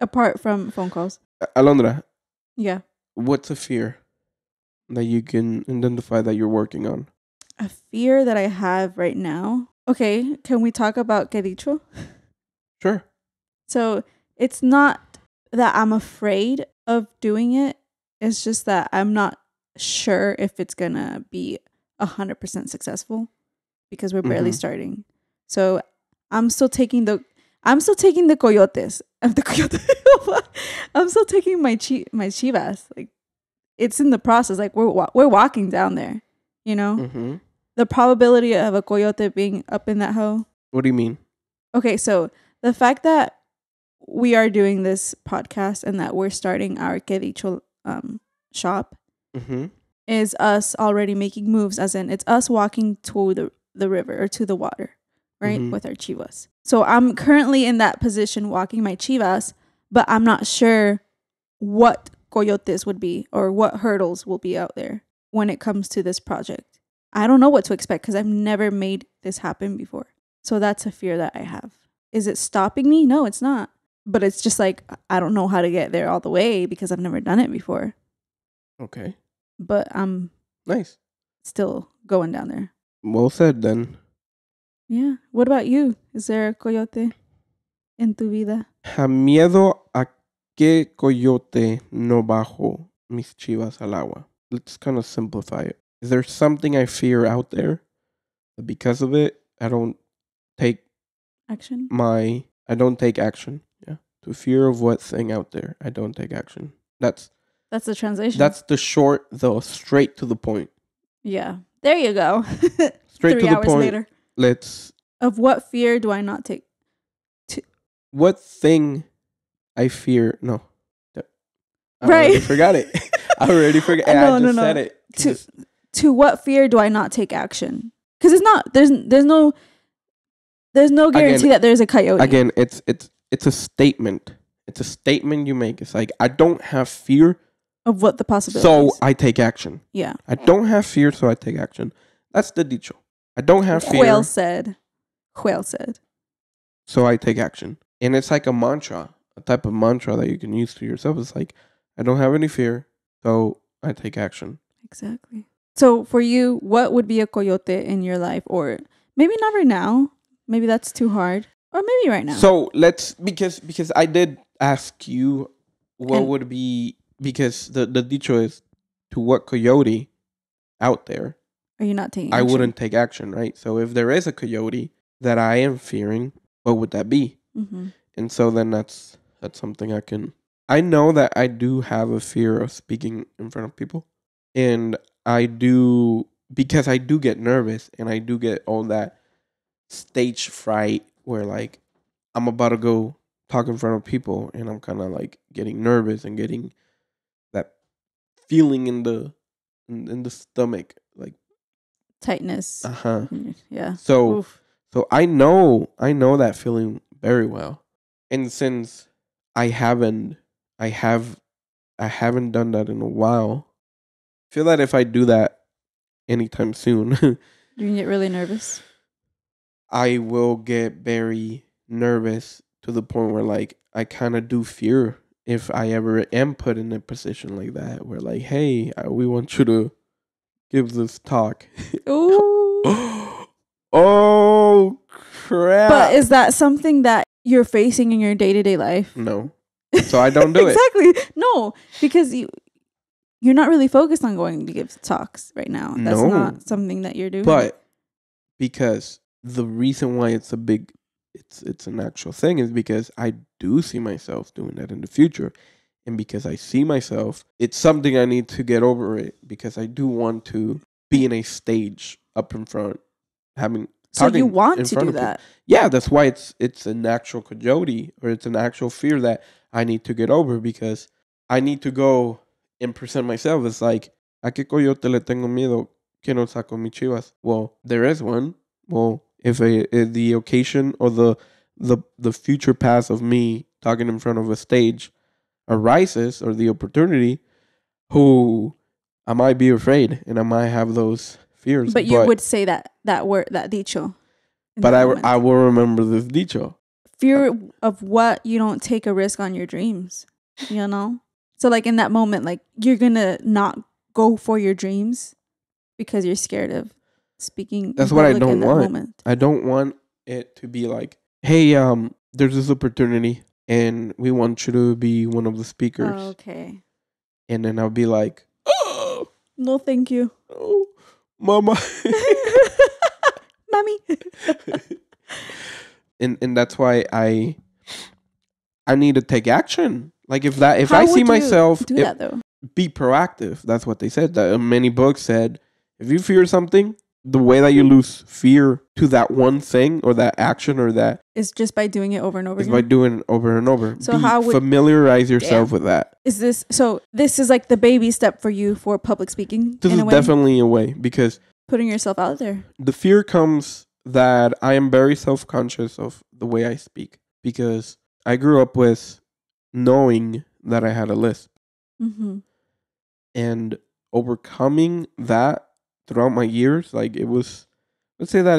Apart from phone calls. Alondra. Yeah. What's a fear that you can identify that you're working on? A fear that I have right now? Okay, can we talk about KEDICHO? Sure. So, it's not that I'm afraid of doing it. It's just that I'm not sure if it's going to be 100% successful because we're barely starting. So, I'm still taking the coyotes. I'm still taking my Chivas. Like, it's in the process. Like, we're walking down there, you know? Mm-hmm. The probability of a coyote being up in that hoe. What do you mean? Okay, so the fact that we are doing this podcast and that we're starting our KEDICHO shop is us already making moves, as in it's us walking to the river or to the water, right? With our Chivas. So I'm currently in that position walking my Chivas, but I'm not sure what coyotes would be or what hurdles will be out there when it comes to this project. I don't know what to expect because I've never made this happen before. So that's a fear that I have. Is it stopping me? No, it's not. But it's just like, I don't know how to get there all the way because I've never done it before. Okay. But I'm nice. Still going down there. Well said, then. Yeah. What about you? Is there a coyote en tu vida? Miedo a que Coyote no bajo mis Chivas al agua. Let's kind of simplify it. Is there something I fear out there that because of it, I don't take action. I don't take action. Yeah. To fear of what thing out there, I don't take action. That's the translation. That's the short, though, straight to the point. Yeah. There you go. Straight 3 to the hours point. later. Of what fear do I not take? What thing I fear? No. I Right. already forgot it. I already forgot. I just said it. To what fear do I not take action? Because it's not. There's no guarantee that there's a coyote. Again, it's a statement. It's a statement you make. It's like, I don't have fear of what the possibilities. So I take action. Yeah. I don't have fear, so I take action. That's the dicho. I don't have fear. Whale said. So I take action. And it's like a mantra, a type of mantra that you can use to yourself. It's like, I don't have any fear, so I take action. Exactly. So for you, what would be a coyote in your life? Or maybe not right now. Maybe that's too hard. Or maybe right now. So let's, because I did ask you what would be, because the dicho is, to what coyote out there are you not taking action? I wouldn't take action, right? So if there is a coyote that I am fearing, what would that be? Mm-hmm. And so then that's something I know that I do have a fear of speaking in front of people. And I do, because I do get nervous and I do get all that stage fright where like I'm about to go talk in front of people and I'm kind of like getting nervous and getting that feeling in the stomach, like tightness. Yeah. So I know that feeling very well. And since I haven't done that in a while, I feel that if I do that anytime soon, you can get really nervous. I will get very nervous to the point where like I kind of do fear if I ever am put in a position like that where like, hey, we want you to give this talk. Ooh. Oh crap. But is that something that you're facing in your day-to-day life? No. So I don't do exactly. No, because you're not really focused on going to give talks right now. That's not something that you're doing. But because the reason why it's an actual thing is because I do see myself doing that in the future. And because I see myself, it's something I need to get over it, because I do want to be in a stage up in front, so you want to do that? Yeah, that's why it's an actual coyote, or it's an actual fear that I need to get over, because I need to go and present myself. It's like, ¿a qué coyote le tengo miedo que no saco mi chivas? Well, there is one. Well, if the occasion or the future path of me talking in front of a stage arises, or the opportunity, I might be afraid and I might have those fears. But you would say that word, that dicho. But I will remember this dicho. Fear of what? You don't take a risk on your dreams, you know? So like in that moment, like you're going to not go for your dreams because you're scared of speaking. That's what I don't want. Moment. I don't want it to be like, hey, there's this opportunity and we want you to be one of the speakers. Oh, okay. And then I'll be like, oh, no, thank you. Oh, mama. Mommy. and that's why I need to take action. Like if I see myself do that though? Be proactive. That's what they said. That many books said, if you fear something, the way that you lose fear to that one thing or that action or that is just by doing it over and over again. By doing it over and over. So how would familiarize yourself with that? This is like the baby step for you for public speaking? This is definitely a way, because putting yourself out there. The fear comes that I am very self-conscious of the way I speak, because I grew up with knowing that I had a lisp. Mm-hmm. And overcoming that throughout my years, like it was, let's say that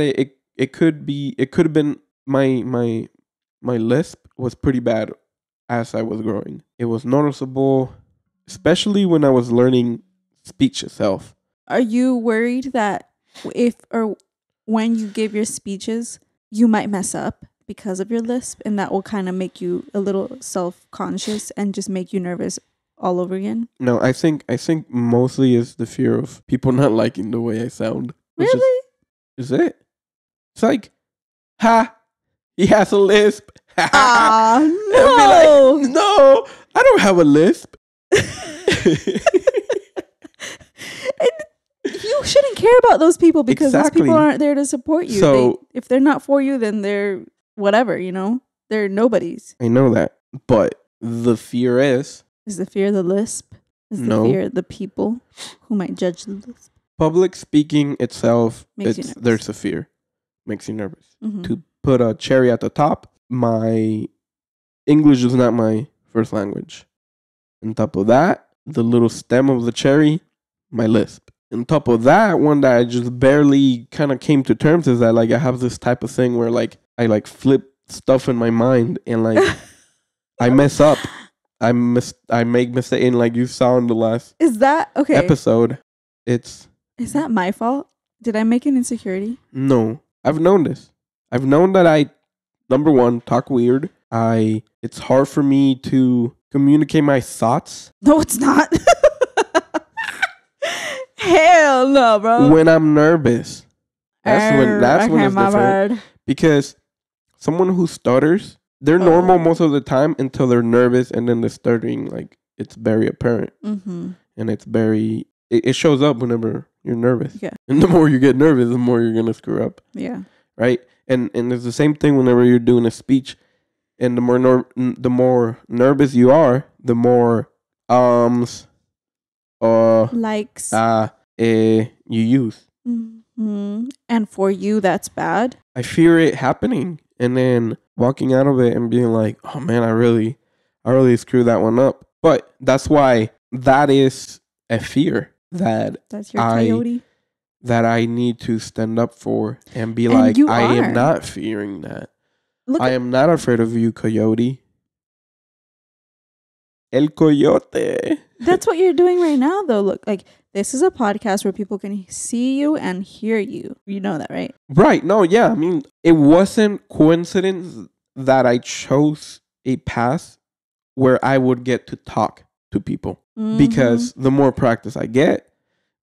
it could have been my lisp was pretty bad as I was growing. It was noticeable, especially when I was learning speech itself. Are you worried that if or when you give your speeches, you might mess up because of your lisp, and that will kind of make you a little self-conscious and just make you nervous all over again? No, I think mostly is the fear of people not liking the way I sound. Really? Is it? It's like, ha, He has a lisp. Ah, no. Like, no, I don't have a lisp. You shouldn't care about those people because those people aren't there to support you. So, if they're not for you, then they're whatever, They're nobodies. I know that. But the fear is... Is the fear the lisp? Is the fear the people who might judge the lisp? Public speaking itself, there's a fear. Makes you nervous. Mm-hmm. To put a cherry at the top, my English is not my first language. On top of that, the little stem of the cherry, my lisp. On top of that, one that I just barely kind of came to terms is that like I have this type of thing where like I like flip stuff in my mind and like I mess up. I make mistakes, and like you saw in the last episode. Is that my fault? Did I make an insecurity? No, I've known this. I've known that I, number one, talk weird. It's hard for me to communicate my thoughts. No, it's not. Hell no, bro. When I'm nervous, that's when it's different. Word. Because someone who stutters, they're normal most of the time until they're nervous, and then the stuttering, like, it's very apparent. Mm-hmm. And it's very... It shows up whenever you're nervous. Yeah. And the more you get nervous, the more you're going to screw up. Yeah. Right? And it's the same thing whenever you're doing a speech. And the more nervous you are, the more likes you use. Mm-hmm. And for you, that's bad? I fear it happening. And then walking out of it and being like, oh man, I really screwed that one up. But that's why that is a fear that's your coyote. That I need to stand up for and be like, I am not fearing that. I am not afraid of you, Coyote. El Coyote. That's what you're doing right now, though. Look, like, this is a podcast where people can see you and hear you. You know that, right? Right. No, yeah. I mean, it wasn't coincidence that I chose a path where I would get to talk to people. Mm-hmm. Because the more practice I get,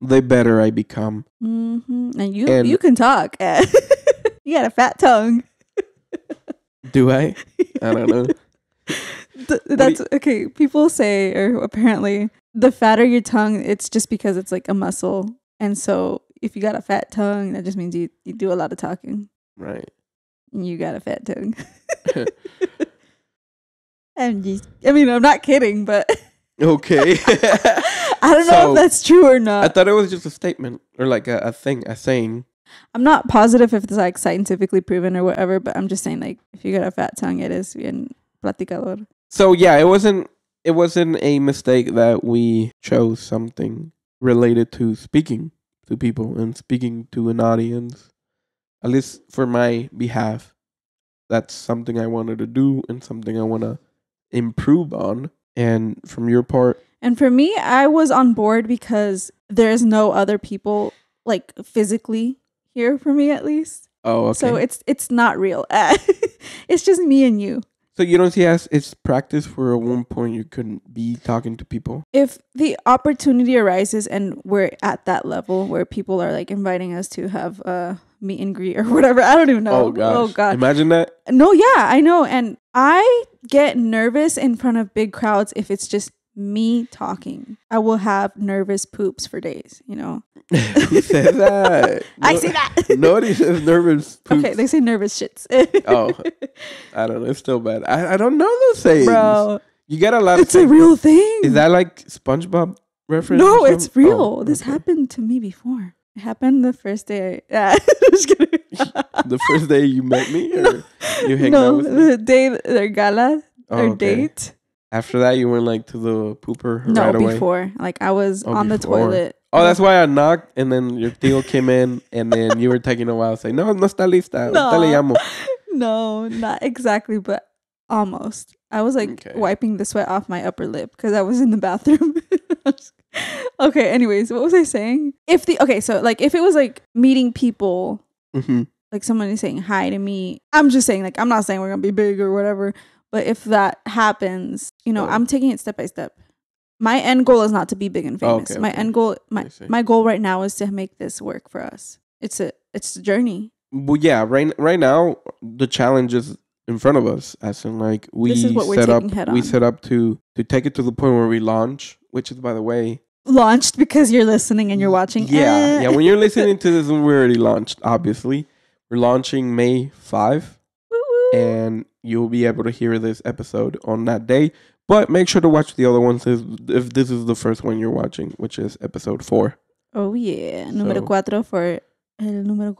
the better I become. Mm-hmm. And you can talk. You got a fat tongue. Do I? I don't know. That's okay. People say, or apparently, the fatter your tongue, it's just because it's like a muscle. And so if you got a fat tongue, that just means you do a lot of talking. Right. And you got a fat tongue. I'm not kidding, but... Okay. I don't know if that's true or not. I thought it was just a statement or like a saying. I'm not positive if it's like scientifically proven or whatever, but I'm just saying like if you got a fat tongue, it is bien platicador. So yeah, it wasn't a mistake that we chose something related to speaking to people and speaking to an audience. At least for my behalf, that's something I wanted to do and something I want to improve on. And from your part? And for me, I was on board because there's no other people like physically here for me, at least. Oh, okay. So it's not real. It's just me and you. So you don't see as it's practice where at one point you couldn't be talking to people? If the opportunity arises and we're at that level where people are like inviting us to have a meet and greet or whatever, I don't even know. Oh gosh. Imagine that. No, yeah, I know. And I get nervous in front of big crowds if it's just me talking. I will have nervous poops for days, Who says that? I see that. Nobody says nervous poops. Okay, they say nervous shits. Oh, I don't know. It's still bad. I don't know those sayings. Bro. You get a lot of It's a real thing. Is that like SpongeBob reference? No, it's real. Oh, this happened to me before. It happened the first day just kidding. The first day you met me? Or you hang out with me? The day, their gala, their date. After that, you went like to the pooper right away? No, before. Like I was on the toilet. Oh, that's why I knocked and then your tío came in and then you were taking a while to say, no está lista. No, le llamo. No, not exactly, but almost. I was like wiping the sweat off my upper lip because I was in the bathroom. Okay, anyways, what was I saying? If it was like meeting people, mm-hmm. like someone is saying hi to me, I'm just saying like, I'm not saying we're going to be big or whatever, but if that happens, I'm taking it step by step. My end goal is not to be big and famous. My end goal, my goal right now is to make this work for us. It's a journey. Well, yeah, right now, the challenge is in front of us, as in like this is what we're taking head on. We set up to take it to the point where we launch, which is, by the way, launched because you're listening and you're watching. Yeah. When you're listening to this, we already launched. Obviously, we're launching May 5, and you'll be able to hear this episode on that day. But make sure to watch the other ones if this is the first one you're watching, which is episode 4. Oh yeah, número 4 for el número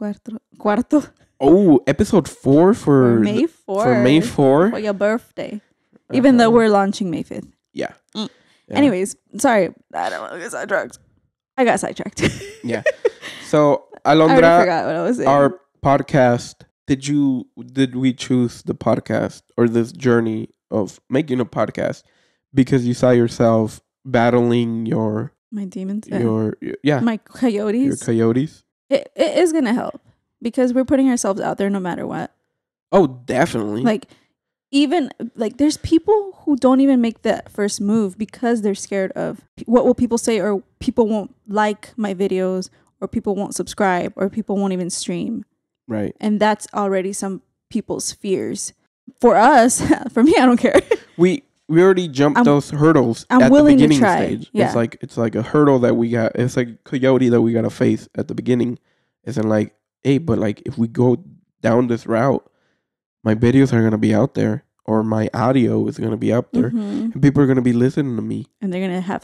cuarto. Oh, episode 4 for May 4. For May 4. For your birthday. Even though we're launching May 5th. Yeah. Yeah. Anyways, sorry. I don't want to get sidetracked. I got sidetracked. Yeah. So, Alondra, I forgot what I was saying. Our podcast, did we choose the podcast or this journey of making a podcast because you saw yourself battling my demons? My coyotes. Your coyotes? It is going to help because we're putting ourselves out there no matter what. Oh, definitely. Like, even like there's people who don't even make that first move because they're scared of what will people say, or people won't like my videos, or people won't subscribe, or people won't even stream. Right. And that's already some people's fears. For us, for me, I don't care. We already jumped those hurdles at the beginning stage. Yeah. It's like a hurdle that we got. It's like a coyote that we got to face at the beginning. It's like, hey, but like if we go down this route, my videos are going to be out there, or my audio is going to be up there, and people are going to be listening to me. And they're going to have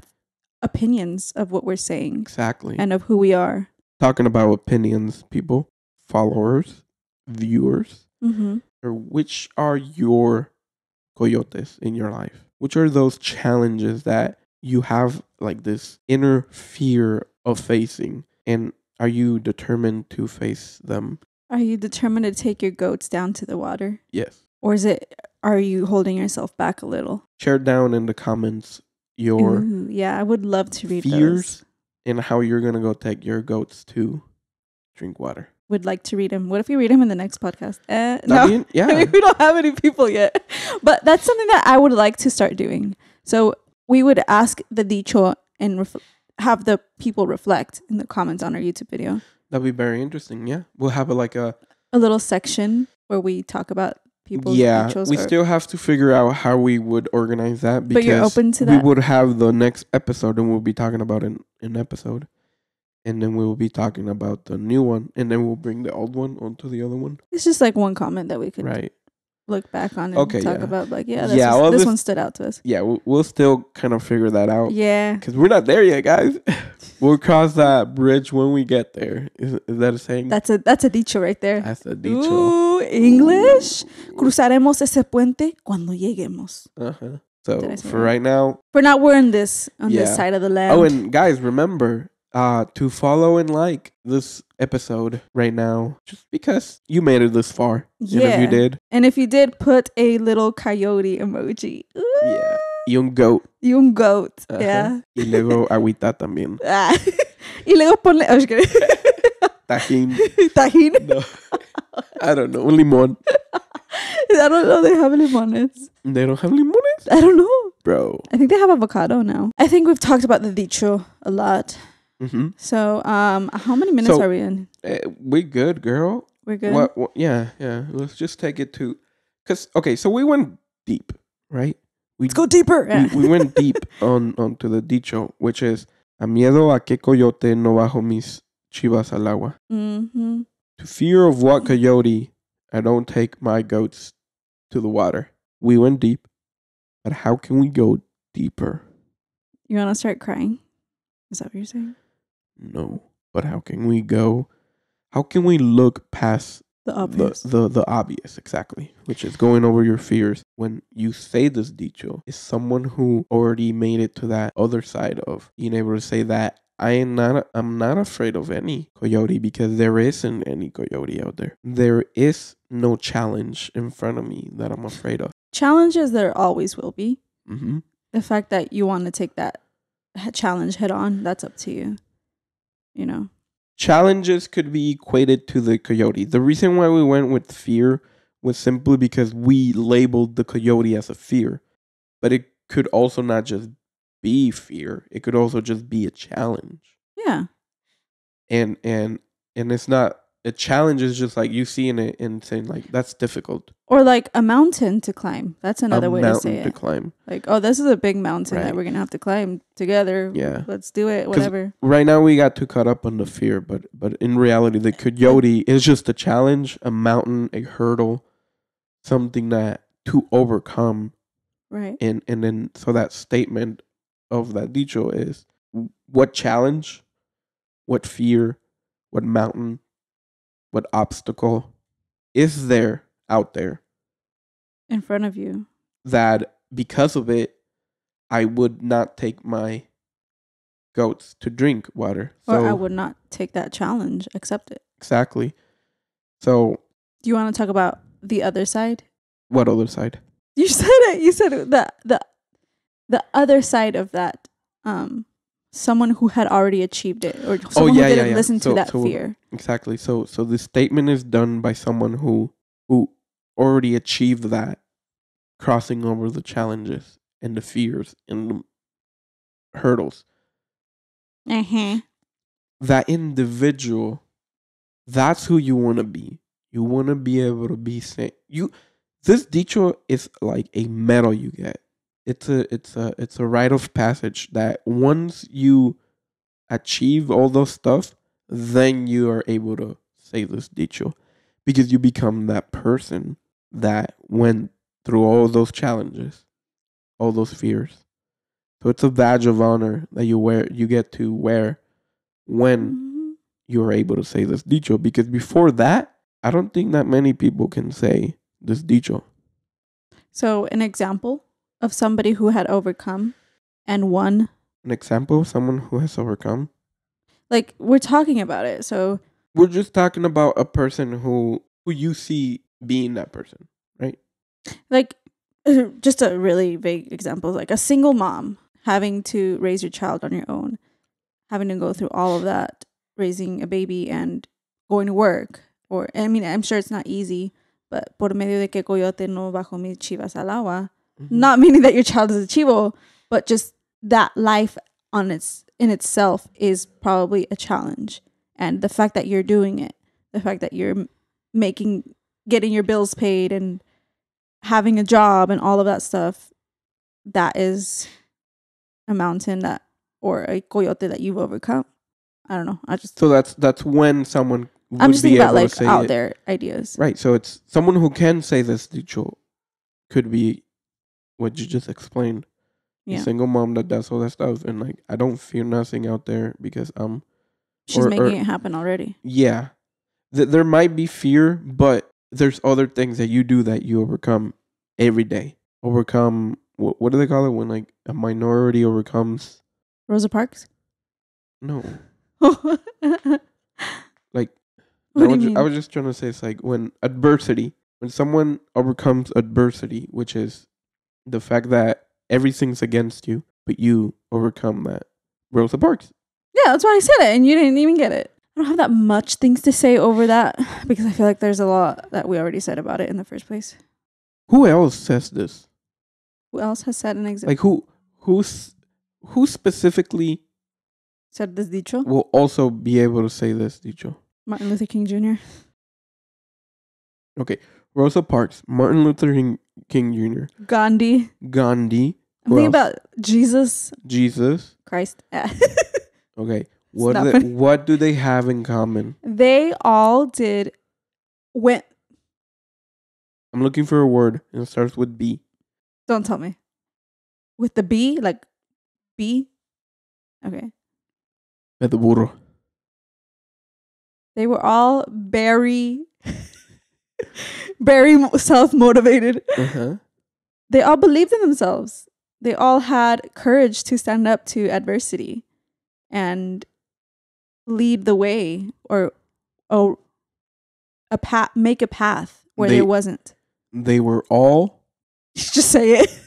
opinions of what we're saying. Exactly. And of who we are. Talking about opinions, people, followers, viewers, or which are your coyotes in your life? Which are those challenges that you have like this inner fear of facing? And are you determined to face them? Are you determined to take your goats down to the water? Yes. Or are you holding yourself back a little? Share down in the comments your I would love to read fears those. And how you're going to go take your goats to drink water. Would like to read them. What if we read them in the next podcast? No, yeah. I mean, we don't have any people yet. But that's something that I would like to start doing. So we would ask the DICHO and have the people reflect in the comments on our YouTube video. That'd be very interesting. Yeah, we'll have a little section where we talk about people's DICHOs. We still have to figure out how we would organize that. Because but you're open to that. We would have the next episode, and we'll be talking about an episode, and then we will be talking about the new one, and then we'll bring the old one onto the other one. It's just like one comment that we could look back on and talk about. Like, this one stood out to us. Yeah, we'll still kind of figure that out. Yeah, because we're not there yet, guys. We'll cross that bridge when we get there. Is that a saying? That's a DICHO right there. That's a DICHO. Ooh, English. Cruzaremos ese puente cuando lleguemos. So for right now, for now, we're on this side of the land. Oh, and guys, remember to follow and like this episode right now, just because you made it this far. Yeah, and if you did, put a little coyote emoji. Ooh. Yeah. Y un goat. Yeah. Y luego agüita también. Y luego ponle... Tajín. Tajín? No. I don't know. Un limón. I don't know. They have limones. They don't have limones? I don't know. Bro. I think they have avocado now. I think we've talked about the DICHO a lot. So, how many minutes are we in? We good, girl. We're good? What, yeah. Let's just take it to... So we went deep, right? Let's go deeper. We went deep onto the DICHO, which is a miedo a que coyote no bajo mis Chivas Al Agua. To fear of what coyote I don't take my goats to the water. We went deep, but how can we go deeper? You want to start crying? Is that what you're saying? No, but how can we go? How can we look past the obvious? The obvious, exactly, which is going over your fears. When you say this DICHO, is someone who already made it to that other side of being able to say that I'm not afraid of any coyote, because there isn't any coyote out there. There is no challenge in front of me that I'm afraid of. Challenges there always will be. The fact that you want to take that challenge head on, that's up to you. You know. Challenges could be equated to the coyote. The reason why we went with fear was simply because we labeled the coyote as a fear. But it could also not just be fear. It could also just be a challenge. Yeah. And it's not a challenge is just like you seeing it and saying like that's difficult. Or like a mountain to climb. That's another way to say it. To climb. Like, oh, this is a big mountain that we're gonna have to climb together. Yeah, let's do it. Whatever. Right now we got too caught up on the fear, but in reality, the Coyote is just a challenge, a mountain, a hurdle, something that to overcome. Right. And then so that statement of that dicho is what challenge, what fear, what mountain, what obstacle is there out there in front of you that because of it, I would not take my goats to drink water. Or I would not take that challenge, accept it. Exactly. So do you want to talk about the other side? What other side? You said it. You said it, the other side of that. Someone who had already achieved it, or someone who didn't listen to that fear. Exactly. So the statement is done by someone who already achieved that, crossing over the challenges and the fears and the hurdles. That individual, that's who you want to be. You want to be able to be sent. This dicho is like a medal you get. It's a rite of passage that once you achieve all those stuff, then you are able to say this dicho, because you become that person that went through all those challenges, all those fears. So it's a badge of honor that you get to wear when you are able to say this dicho, because before that, I don't think that many people can say this dicho. So an example of somebody who had overcome and won. An example of someone who has overcome? Like, we're talking about it, so... We're just talking about a person who you see being that person, right? Like, just a really vague example, like a single mom having to raise your child on your own, having to go through all of that, raising a baby and going to work. Or, I mean, I'm sure it's not easy, but por medio de que Coyote no bajo mis Chivas Al Agua, not meaning that your child is a chivo, but just that life in itself is probably a challenge. And the fact that you're doing it, the fact that you're getting your bills paid and having a job and all of that stuff, that is a mountain or a coyote that you've overcome. I don't know. So that's when someone would I'm just be thinking able about like to say out it. there ideas. Right. So it's someone who can say this dicho could be what you just explained. Yeah. A single mom that does all that stuff, and like, I don't fear nothing out there because she's making it happen already. Yeah. There might be fear, but there's other things that you do that you overcome every day. Overcome, what do they call it when like a minority overcomes? Rosa Parks? No. Like, what do you mean? I was just trying to say it's like when someone overcomes adversity, which is the fact that everything's against you, but you overcome that. Rosa Parks. Yeah, that's why I said it, and you didn't even get it. I don't have that much things to say over that because I feel like there's a lot that we already said about it in the first place. Who else says this? Who else has said an example? Like who specifically said this dicho? Will also be able to say this dicho. Martin Luther King Jr. Okay, Rosa Parks, Martin Luther King Jr. Gandhi. I'm thinking about Jesus Christ. Okay. What do they have in common? They all went. I'm looking for a word and it starts with B. Don't tell me. With the B? Like B? Okay. At the burro. They were all very self-motivated. Uh-huh. They all believed in themselves. They all had courage to stand up to adversity and lead the way or make a path where there wasn't. They were all... Just say it.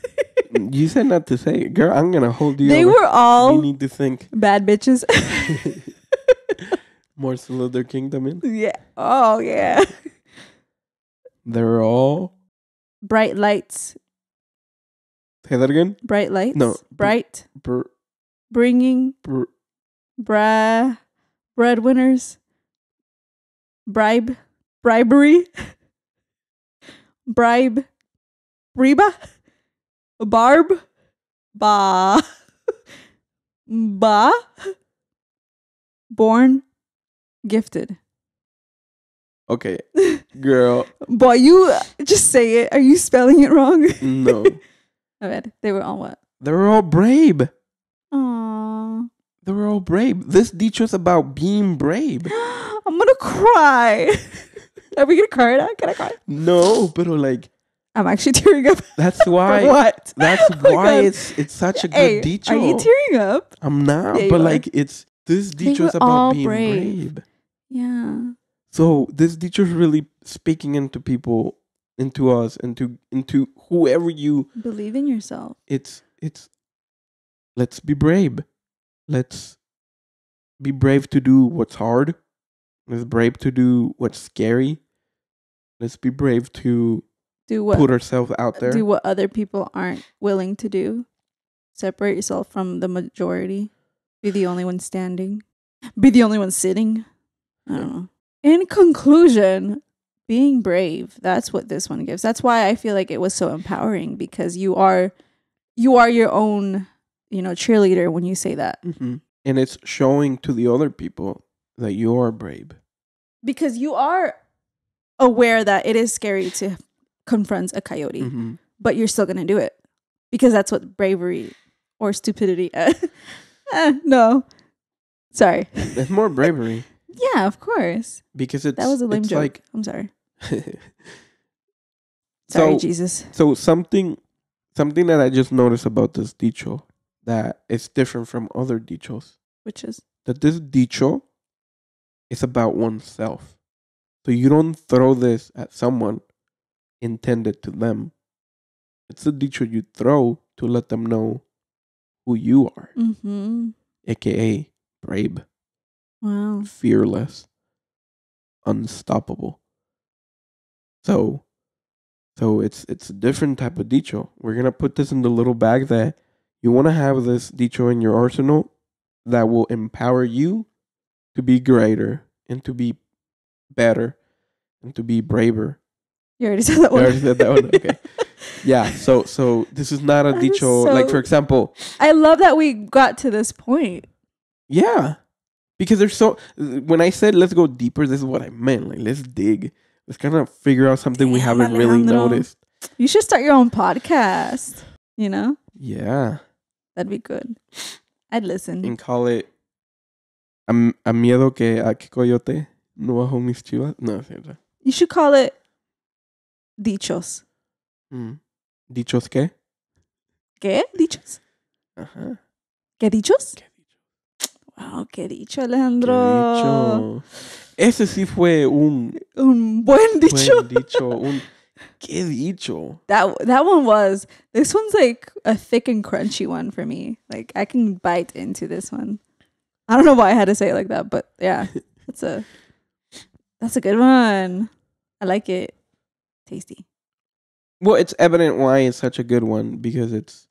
You said not to say it. Girl, I'm going to hold you They over. were all... You need to think. Bad bitches. More Luther Kingdom in? Yeah. Oh, yeah. They're all... Bright lights. Say that again? Bright lights? No. Bright. Bringing. Breadwinners. bribery, reba, barb, ba, born, gifted. Okay, girl. Boy, you just say it. Are you spelling it wrong? No. I bet they were all what? They were all brave. Aww. They were all brave. This dicho's about being brave. I'm gonna cry. Are we gonna cry now? Can I cry? No, but like I'm actually tearing up. That's why. What? That's why it's such a good dicho. Are you tearing up? I'm not, Yeah, but like it's this dicho's about being brave. Yeah. So this dicho's really speaking into people, into us, into whoever you believe in yourself. It's let's be brave. Let's be brave to do what's hard. Let's be brave to do what's scary. Let's be brave to put ourselves out there. Do what other people aren't willing to do. Separate yourself from the majority. Be the only one standing. Be the only one sitting. I don't know. In conclusion, being brave, that's what this one gives. That's why I feel like it was so empowering, because you are your own, cheerleader when you say that. Mm-hmm. And it's showing to the other people that you are brave. Because you are aware that it is scary to confront a coyote, mm-hmm. but you're still going to do it. Because that's what bravery or stupidity. No. Sorry. It's more bravery. Yeah, of course. Because that was a lame joke. Like, I'm sorry. Sorry, Jesus. So something that I just noticed about this dicho that is different from other dichos. Which is? That this dicho is about oneself. So you don't throw this at someone intended to them. It's a dicho you throw to let them know who you are. Mm-hmm. AKA brave. Wow. Fearless. Unstoppable. So it's a different type of dicho. We're going to put this in the little bag that you want to have this dicho in your arsenal that will empower you to be greater and to be better and to be braver. You already said that one. You already said that one? Okay. Yeah, so this is not a dicho. Like, for example... I love that we got to this point. Yeah. Because there's when I said let's go deeper, this is what I meant. Like, let's dig. Let's kind of figure out something we haven't really noticed. You should start your own podcast. Yeah. That'd be good. I'd listen. And call it a Miedo que Coyote no bajo mis chivas. No, cierto. You should call it Dichos. ¿Dichos qué? ¿Qué? ¿Dichos? Ajá. ¿Qué dichos? Wow, qué dicho, Alejandro. Qué dicho. Ese sí fue un buen dicho. Qué dicho. That one was. This one's like a thick and crunchy one for me. Like, I can bite into this one. I don't know why I had to say it like that, but yeah, that's a good one. I like it. Tasty. Well, it's evident why it's such a good one, because it's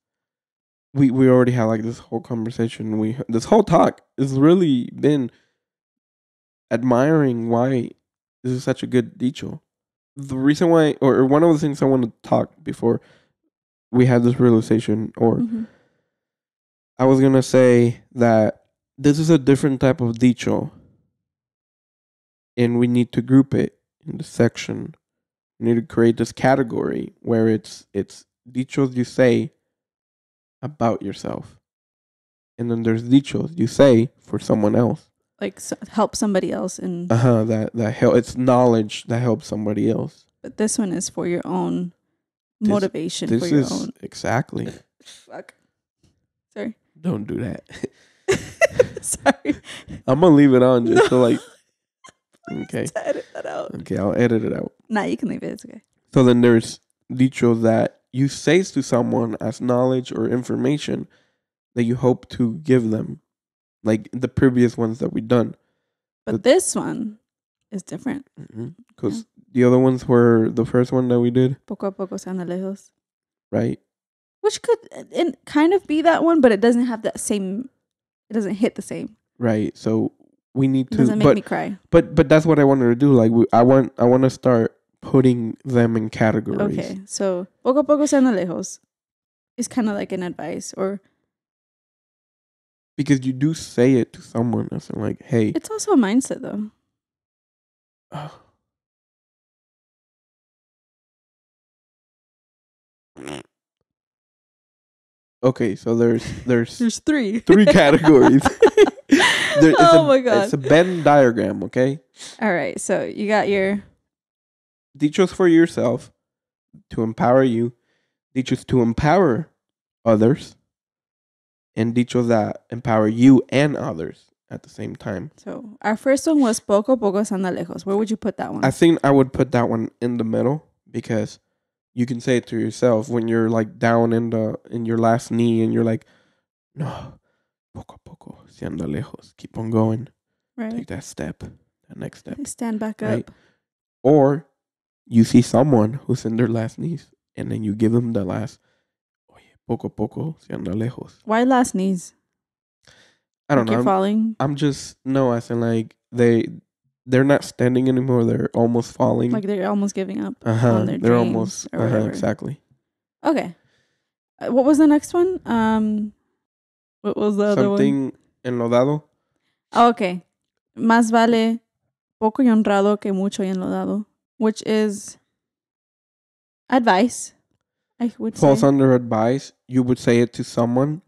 we already had like this whole conversation. This whole talk has really been admiring why this is such a good dicho. The reason why, or one of the things I want to talk before we had this realization, or I was gonna say that this is a different type of dicho, and we need to group it in the section. We need to create this category where it's dichos you say about yourself, and then there's dichos you say for someone else, like help somebody else. And that help. It's knowledge that helps somebody else. But this one is for your own motivation. This for your is own. Exactly. Fuck. Sorry. Don't do that. Sorry. I'm gonna leave it on just so like. Okay. Edit that out. Okay, I'll edit it out. Nah, you can leave it. It's okay. So then there's dichos that you say to someone as knowledge or information that you hope to give them, like the previous ones that we've done. But this one is different. Because the other ones were the first one that we did. Poco a poco se anda lejos. Right. Which could kind of be that one, but it doesn't have that same. It doesn't hit the same. Right. So we need to. Doesn't make me cry. But that's what I wanted to do. Like I want to start putting them in categories. Okay, so poco a poco se anda lejos is kind of like an advice, or because you do say it to someone. That's like, hey. It's also a mindset, though. Okay, so there's three categories. My god, it's a Venn diagram. Okay. All right, so you got your dichos for yourself to empower you, dichos to empower others, and dichos that empower you and others at the same time. So our first one was poco a poco se anda lejos. Where would you put that one? I think I would put that one in the middle because you can say it to yourself when you're like down in your last knee and you're like, no, poco a poco se anda lejos. Keep on going. Right. Take that step, that next step. Stand back right? up. Or you see someone who's in their last knees and then you give them the last, oye, poco a poco se anda lejos. Why last knees? I don't know. You're falling? I'm just, no, I feel like they're not standing anymore. They're almost falling. Like they're almost giving up on their they're dreams almost, exactly. Okay. What was the next one? What was the other one? Something enlodado. Oh, okay. Más vale poco y honrado que mucho y enlodado, which is advice, I would Falls say. under advice. You would say it to someone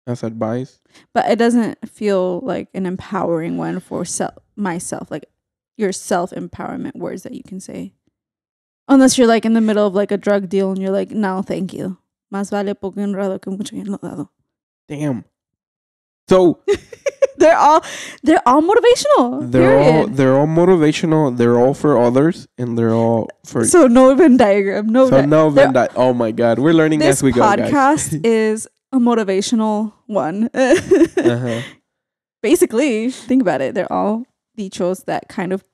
as advice. But it doesn't feel like an empowering one for myself, like your self-empowerment words that you can say. Unless you're like in the middle of like a drug deal and you're like, no, thank you. Más vale poco y honrado que mucho y enlodado. Damn. So they're all motivational. They're all motivational. They're all for others, and they're all for. So no Venn diagram. No Venn diagram. Oh my god, we're learning as we go, guys. This podcast is a motivational one. Basically, think about it. They're all dichos that kind of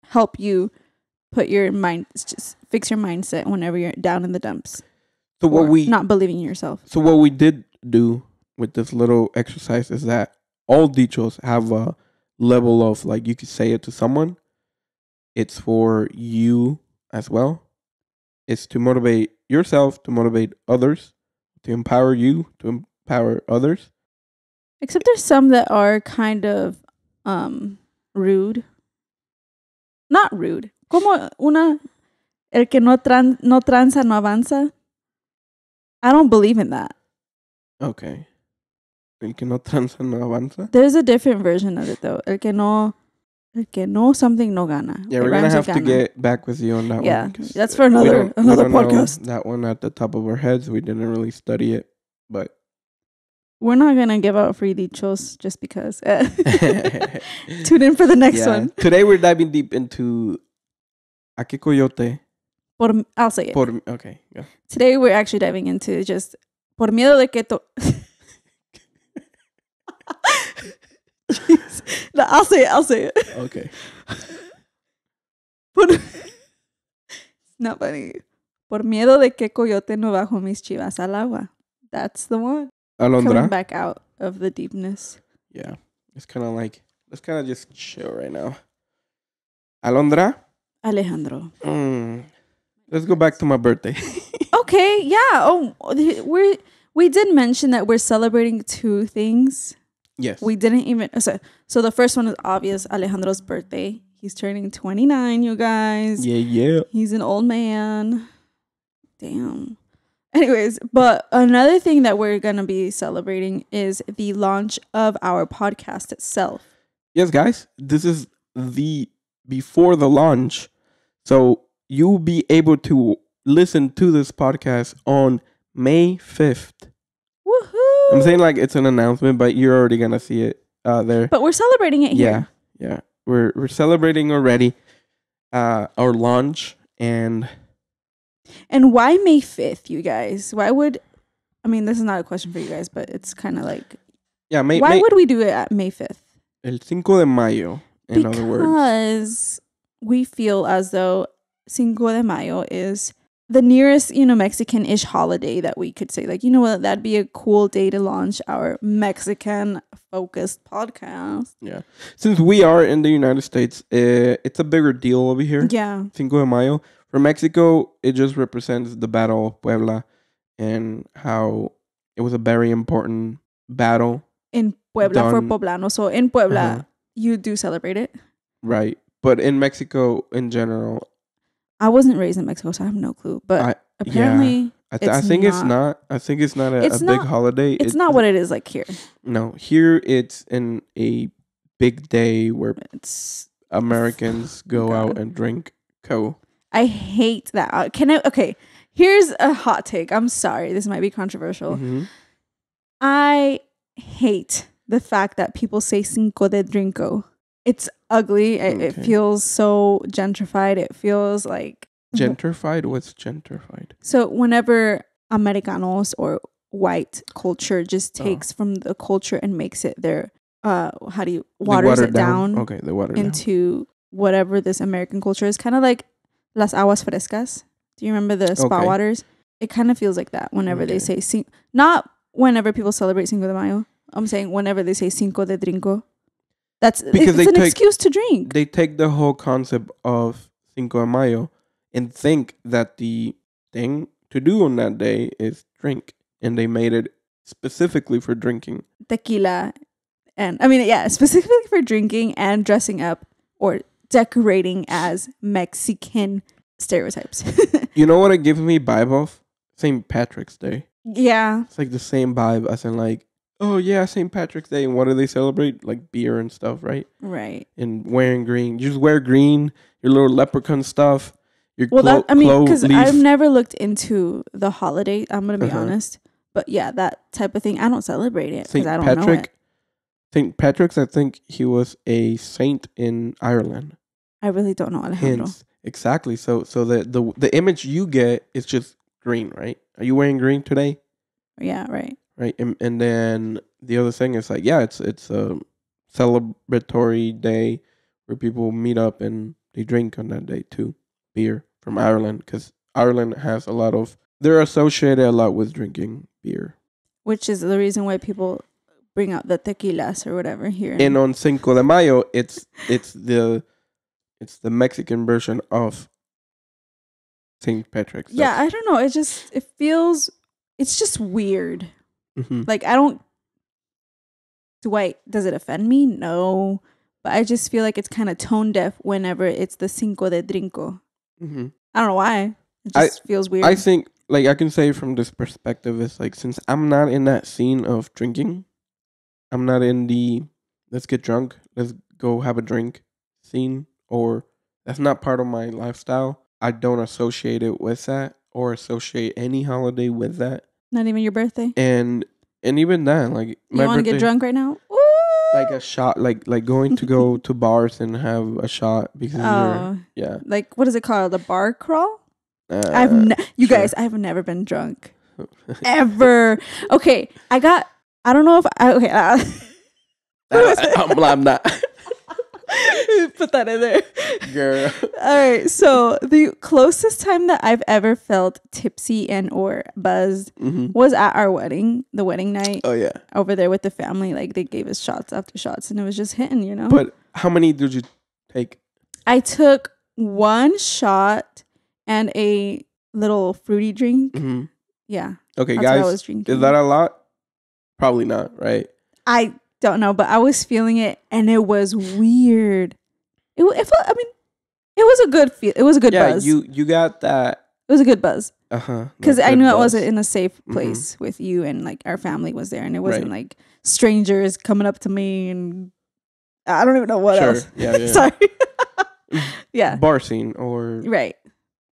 help you put your mind, just fix your mindset whenever you're down in the dumps. So what we not believing in yourself. So what we did do with this little exercise is that all dichos have a level of, like, you could say it to someone. It's for you as well. It's to motivate yourself, to motivate others, to empower you, to empower others. Except there's some that are kind of rude. Not rude. Como el que no tranza no avanza. I don't believe in that. Okay. El que no tranza no avanza. There's a different version of it though. El que no something no gana. Yeah, we're gonna have to get back with you on that one. Yeah, that's for another podcast. That one at the top of our heads. We didn't really study it, but we're not gonna give out free dichos just because. Tune in for the next one. Today we're diving deep into ¿A qué coyote? I'll say it. Okay. Yeah. Today we're actually diving into just por miedo de que Jeez. No, I'll say it. Okay. Not funny. Por miedo de que Coyote no bajo mis Chivas al agua. That's the one. Alondra. Coming back out of the deepness. Yeah. It's kind of like, let's kind of just chill right now. Alondra. Alejandro. Let's go back to my birthday. Okay. Yeah. Oh, we did mention that we're celebrating two things. Yes. We didn't even... So the first one is obvious, Alejandro's birthday. He's turning 29, you guys. Yeah. He's an old man. Damn. Anyways, but another thing that we're going to be celebrating is the launch of our podcast itself. Yes, guys. This is before the launch. So you'll be able to listen to this podcast on May 5th. Woohoo! I'm saying like it's an announcement, but you're already gonna see it there. But we're celebrating it here. Yeah. We're celebrating already our launch and why May 5th, you guys? Why would this is not a question for you guys, but it's kind of like why would we do it at May 5th? El 5 de mayo, in other words. Because we feel as though 5 de mayo is the nearest, Mexican-ish holiday that we could say, like, you know what, that'd be a cool day to launch our Mexican-focused podcast. Yeah. Since we are in the United States, it's a bigger deal over here. Yeah. Cinco de Mayo. For Mexico, it just represents the Battle of Puebla and how it was a very important battle. In Puebla for Poblanos. So in Puebla, you do celebrate it. Right. But in Mexico, in general, I wasn't raised in Mexico, so I have no clue. But apparently, I think it's not. I think it's not a big holiday. It's not what it is like here. No, here it's in a big day where Americans go out and drink co. I hate that. Okay, here's a hot take. I'm sorry, this might be controversial. Mm-hmm. I hate the fact that people say Cinco de Drinko. It's ugly. It feels so gentrified. It feels like... Gentrified? What's gentrified? So whenever Americanos or white culture just takes from the culture and makes it their... waters it down. Okay, they water into whatever this American culture is. Kind of like Las Aguas Frescas. Do you remember the spa waters? It kind of feels like that whenever they say... Not whenever people celebrate Cinco de Mayo. I'm saying whenever they say Cinco de Drinko. It's an excuse to drink. They take the whole concept of Cinco de Mayo and think that the thing to do on that day is drink. And they made it specifically for drinking. Tequila. And specifically for drinking and dressing up or decorating as Mexican stereotypes. You know what it gives me vibe of? St. Patrick's Day. Yeah. It's like the same vibe as in like, oh yeah, St. Patrick's Day. And what do they celebrate? Like beer and stuff, right? Right. And wearing green. You just wear green, your little leprechaun stuff. Because I've never looked into the holiday. I'm going to be honest. But yeah, that type of thing. I don't celebrate it because I don't know it. St. Patrick's, I think he was a saint in Ireland. I really don't know Alejandro. Exactly. So the image you get is just green, right? Are you wearing green today? Yeah, right. Right, and then the other thing is like, yeah, it's a celebratory day where people meet up and they drink on that day too. Beer from Ireland, because Ireland has they're associated a lot with drinking beer. Which is the reason why people bring out the tequilas or whatever here. And on Cinco de Mayo, it's the Mexican version of St. Patrick's. Yeah, I don't know. It's just weird. Mm-hmm. Like, does it offend me? No. But I just feel like it's kind of tone deaf whenever it's the Cinco de Drinko. Mm-hmm. I don't know why. It just feels weird. I think, like, I can say from this perspective, it's like, since I'm not in that scene of drinking, I'm not in the let's get drunk, let's go have a drink scene, or that's not part of my lifestyle. I don't associate it with that or associate any holiday with that. Not even your birthday? And even that, like, you want to get drunk right now? Ooh! Like a shot, like going to go to bars and have a shot because like, what is it called? A bar crawl? Guys, I have never been drunk ever. Okay, I don't know if I'm not. Put that in there, girl. All right, so the closest time that I've ever felt tipsy and or buzzed was at our wedding, the wedding night. Oh yeah, over there with the family. Like, they gave us shots after shots, and it was just hitting, you know. But how many did you take? I took one shot and a little fruity drink. Mm-hmm. Yeah. Okay, guys, what I was drinking. Is that a lot? Probably not, right? I don't know, but I was feeling it, and it was weird. It was a good feel. It was a good buzz. Yeah, you got that. It was a good buzz. Because I knew I wasn't in a safe Mm-hmm. place with you, and like our family was there, and it wasn't like strangers coming up to me, and I don't even know what else. Yeah. Sorry. Yeah. Bar scene or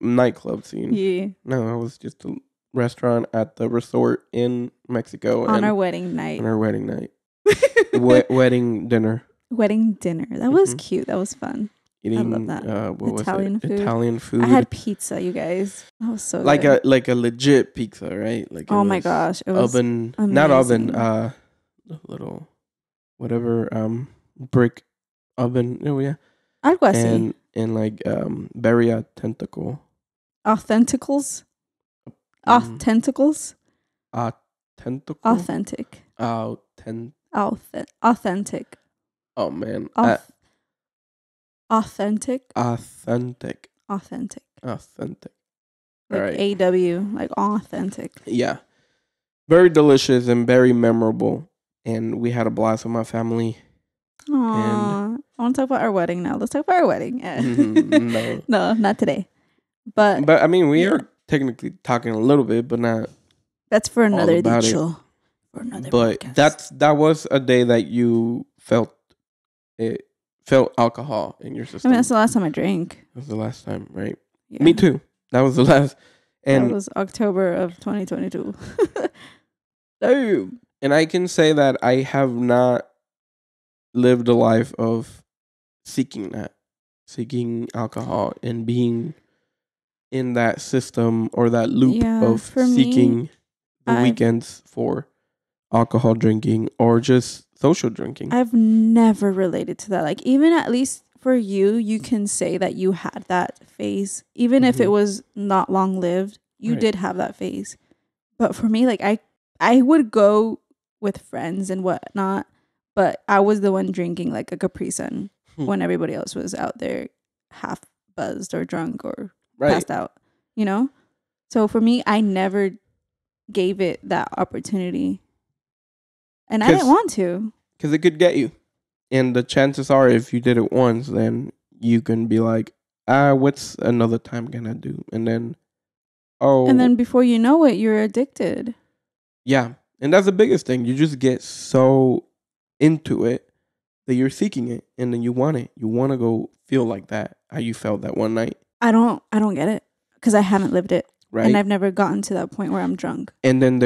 nightclub scene. Yeah. No, it was just a restaurant at the resort in Mexico on our wedding night. Wedding dinner. Wedding dinner. That was cute. That was fun. Eating, I love that. Italian food. I had pizza, you guys. That was so like good. a legit pizza, right? Like, oh my gosh, it was oven, amazing. not oven. A little whatever brick oven. Oh yeah. Algo así. And like Beria tentacle. Authenticals. Authenticals. Authentic. Authentic. Authentic. Oh man. Authentic. Authentic. Authentic. Authentic. Like right. AW, like authentic. Yeah. Very delicious and very memorable. And we had a blast with my family. Aww. I want to talk about our wedding now. Let's talk about our wedding. No. No, not today. But I mean, we are technically talking a little bit, but not. That's for another DICHO. For another but podcast. that was a day that you felt alcohol in your system. I mean, that's the last time I drank. That was the last time, right? Yeah. Me too. That was the last. And that was October of 2022. Damn. And I can say that I have not lived a life of seeking alcohol and being in that system or that loop of seeking the weekends for alcohol drinking or just social drinking. I've never related to that. Like, even at least for you can say that you had that phase. Even if it was not long lived, you did have that phase. But for me, like, I would go with friends and whatnot, but I was the one drinking like a Capri Sun when everybody else was out there half buzzed or drunk or passed out, you know? So for me, I never gave it that opportunity. And I didn't want to. Because it could get you. And the chances are, if you did it once, then you can be like, what's another time gonna do? And then, and then before you know it, you're addicted. Yeah. And that's the biggest thing. You just get so into it that you're seeking it. And then you want it. You want to go feel like that. How you felt that one night. I don't get it. Because I haven't lived it. Right. And I've never gotten to that point where I'm drunk. And then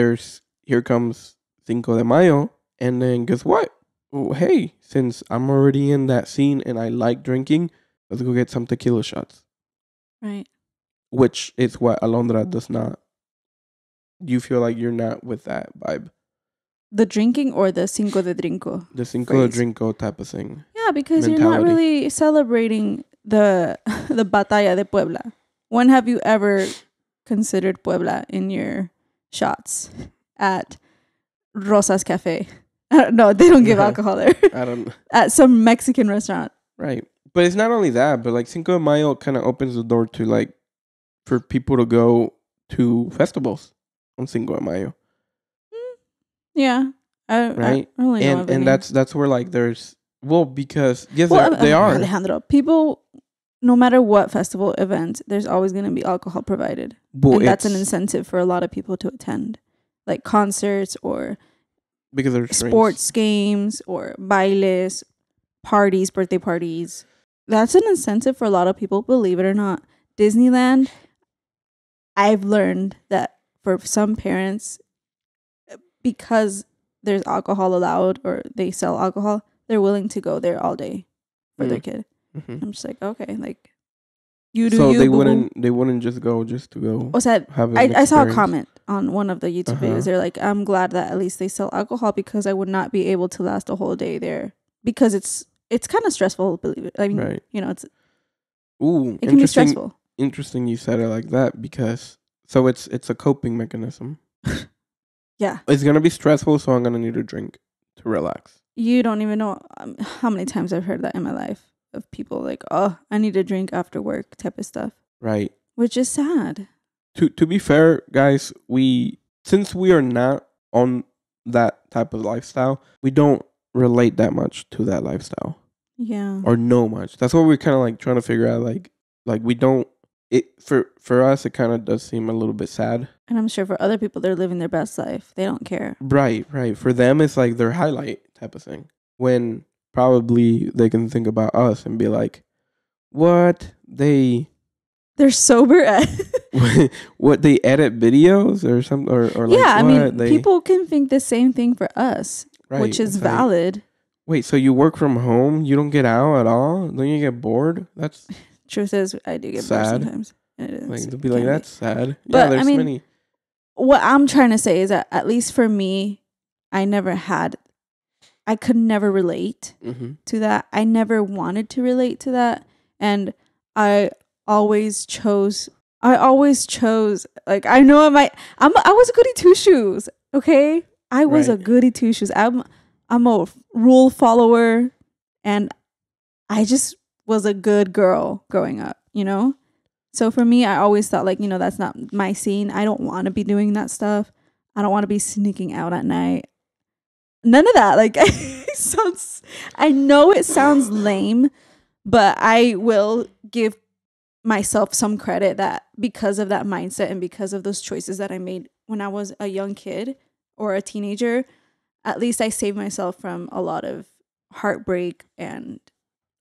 here comes Cinco de Mayo. And then guess what? Oh, hey, since I'm already in that scene and I like drinking, let's go get some tequila shots. Right. Which is what Alondra does not. You feel like you're not with that vibe. The drinking or the Cinco de Drinko? The Cinco de Drinko type of thing. Yeah, because you're not really celebrating the Batalla de Puebla. When have you ever considered Puebla in your shots at Rosa's Cafe? No, they don't give alcohol there. I don't. At some Mexican restaurant. Right. But it's not only that, but like Cinco de Mayo kind of opens the door to like for people to go to festivals on Cinco de Mayo. Yeah. Right. I only know and that's where like there's because yes, they are. Alejandro, people, no matter what festival event, there's always going to be alcohol provided. And that's an incentive for a lot of people to attend. Like concerts or because there's sports games or bailes, parties, birthday parties. That's an incentive for a lot of people, believe it or not. Disneyland, I've learned that for some parents, because there's alcohol allowed or they sell alcohol, they're willing to go there all day for their kid. Mm-hmm. I'm just like, okay, like you do. So they wouldn't just go just to go. I saw a comment on one of the YouTube videos. They're like, I'm glad that at least they sell alcohol because I would not be able to last a whole day there because it's kind of stressful. Believe it. I mean, you know, it can be stressful. Interesting, you said it like that because it's a coping mechanism. Yeah, it's gonna be stressful, so I'm gonna need a drink to relax. You don't even know how many times I've heard that in my life of people like, oh, I need a drink after work type of stuff. Right. Which is sad. To be fair, guys, since we are not on that type of lifestyle, we don't relate that much to that lifestyle. Yeah. Or know much. That's what we're kind of like trying to figure out. Like we don't. It for us, it kind of does seem a little bit sad. And I'm sure for other people, they're living their best life. They don't care. Right. For them, it's like their highlight type of thing. When probably they can think about us and be like, what they're sober at what they edit videos or something or like, yeah, I mean, people can think the same thing for us, which is valid. Like, wait, so you work from home? You don't get out at all? Don't you get bored? That's truth is, I do get bored sometimes. It is. Like, they'll be like, that's sad. But, yeah, there's many. What I'm trying to say is that at least for me, I could never relate to that. I never wanted to relate to that. And I always chose I always chose, like, I know I was a goody two shoes. Okay. I was a goody two shoes. I'm a rule follower, and I just was a good girl growing up, you know? So for me, I always thought, like, you know, that's not my scene. I don't want to be doing that stuff. I don't want to be sneaking out at night. None of that. Like, I know it sounds lame, but I will give myself some credit that because of that mindset and because of those choices that I made when I was a young kid or a teenager, at least I saved myself from a lot of heartbreak and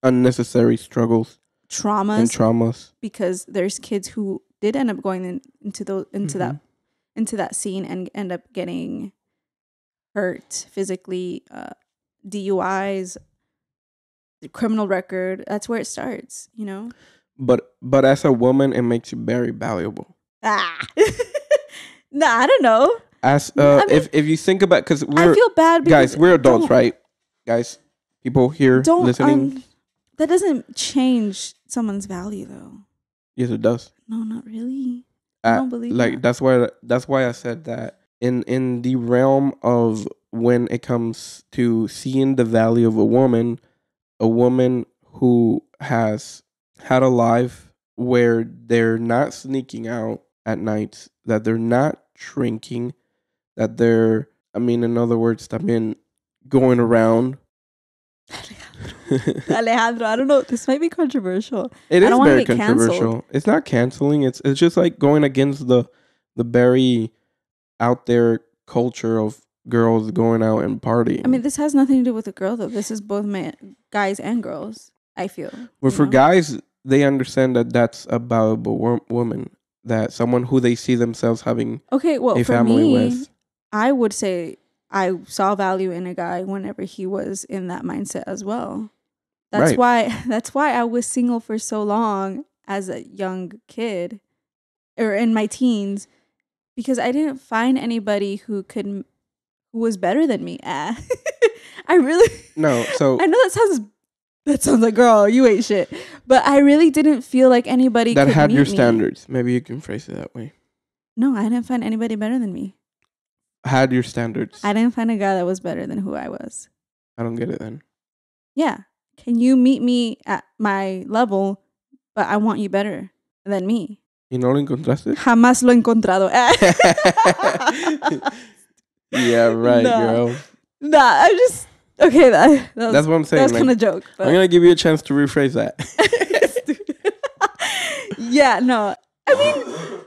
unnecessary struggles, traumas, because there's kids who did end up going into that scene and end up getting hurt physically, DUIs, the criminal record. That's where it starts, you know. But as a woman, it makes you very valuable. Nah, I don't know. As if you think about, because I feel bad, guys, we're adults, right? Guys, people here listening. That doesn't change someone's value, though. Yes, it does. No, not really. I don't believe like that. That's why I said that in the realm of when it comes to seeing the value of a woman who has had a life where they're not sneaking out at nights, that they're not drinking, that they're, I mean, in other words, I mean, going around. Alejandro, I don't know. This might be controversial. It is very controversial. Canceled. It's not canceling. It's just like going against the very out there culture of girls going out and partying. I mean, this has nothing to do with a girl, though. This is both guys and girls, I feel. Well, for guys, they understand that that's a valuable woman, that someone who they see themselves having a family with. I would say I saw value in a guy whenever he was in that mindset as well. That's why I was single for so long as a young kid or in my teens, because I didn't find anybody who was better than me. I really no. So I know that sounds like, girl, you ain't shit. But I really didn't feel like anybody that could had meet your me. standards. Maybe you can phrase it that way. No, I didn't find anybody better than me. Had your standards. I didn't find a guy that was better than who I was. I don't get it then. Yeah. Can you meet me at my level, but I want you better than me? ¿Y no lo encontraste? Jamás lo he encontrado. Yeah, right, girl. Nah, I'm just... Okay, that's what I'm saying. That was kind of a joke. But I'm going to give you a chance to rephrase that. Yeah, no. I mean,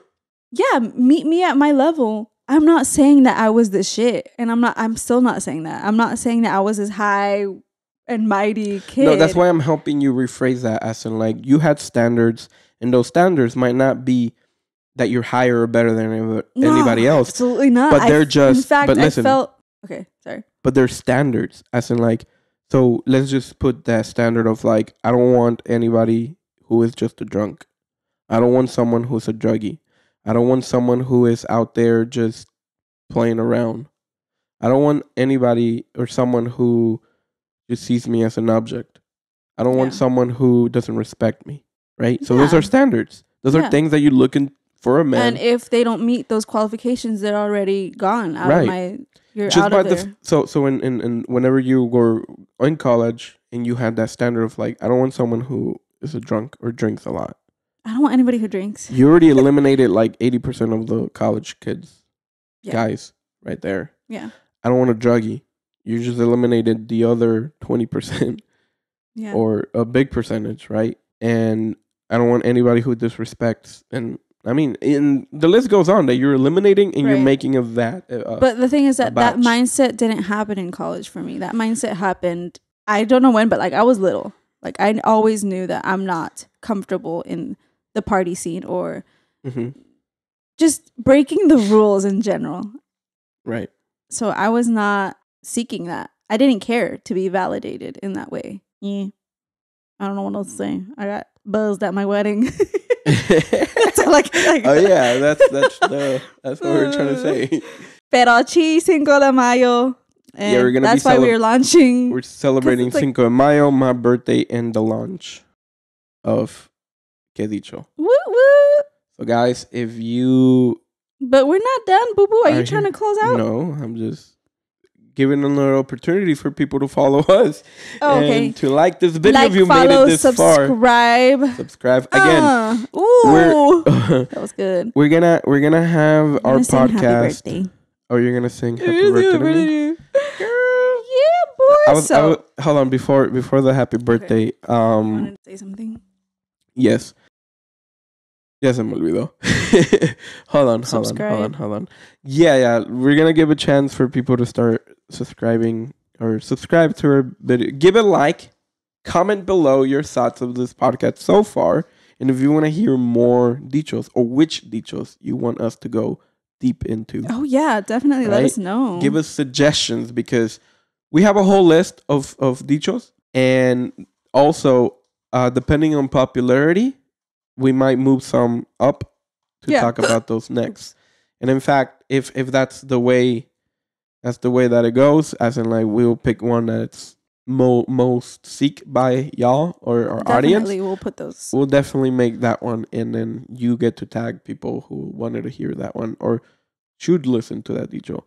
yeah, meet me at my level. I'm not saying that I was the shit. And I'm still not saying that. I'm not saying that I was this high and mighty kid. No, that's why I'm helping you rephrase that, as in, like, you had standards, and those standards might not be that you're higher or better than anybody else. Absolutely not. But they're just... In fact, but listen, I felt... Okay, sorry. But they're standards, as in, like... So let's just put that standard of, like, I don't want anybody who is just a drunk. I don't want someone who's a druggie. I don't want someone who is out there just playing around. I don't want anybody or someone who just sees me as an object. I don't want someone who doesn't respect me, right? So those are standards. Those are things that you look in for a man. And if they don't meet those qualifications, they're already gone out of my... You're just out of there. So in whenever you were in college and you had that standard of, like, I don't want someone who is a drunk or drinks a lot. I don't want anybody who drinks. You already eliminated like 80% of the college kids, guys, right there. Yeah. I don't want a druggie. You just eliminated the other 20%, or a big percentage, right? And I don't want anybody who disrespects. And I mean, the list goes on that you're eliminating and you're making of that. But the thing is that mindset didn't happen in college for me. That mindset happened, I don't know when, but like I was little. Like I always knew that I'm not comfortable in the party scene or just breaking the rules in general. Right. So I was not seeking that. I didn't care to be validated in that way. Yeah. I don't know what else to say. I got buzzed at my wedding. That's all oh yeah, that's what we're trying to say. Pero chi 5 de Mayo. And we're gonna that's why we're launching. We're celebrating Cinco de Mayo, my birthday, and the launch of KEDICHO. Woo woo! So, guys, if you... But we're not done, boo-boo. Are you trying to close out? No, I'm just giving another opportunity for people to follow us. Okay. And to like this video if you follow, made it this subscribe. far. Subscribe. Again. Ooh. That was good. We're gonna have our podcast. Happy birthday. Oh, you're gonna sing happy birthday to me? Girl. Yeah, boy. Hold on, before the happy birthday. You wanted to say something? Yes. Ya se me olvidó. Hold on. Yeah. We're going to give a chance for people to start subscribing or subscribe to our video. Give a like. Comment below your thoughts of this podcast so far. And if you want to hear more dichos or which dichos you want us to go deep into. Oh, yeah. Definitely let us know. Give us suggestions because we have a whole list of dichos. And also, depending on popularity, we might move some up to talk about those next. And in fact, if that's the way that it goes, as in like we'll pick one that's most seek by y'all or our audience. We'll put those. We'll definitely make that one, and then you get to tag people who wanted to hear that one or should listen to that dicho.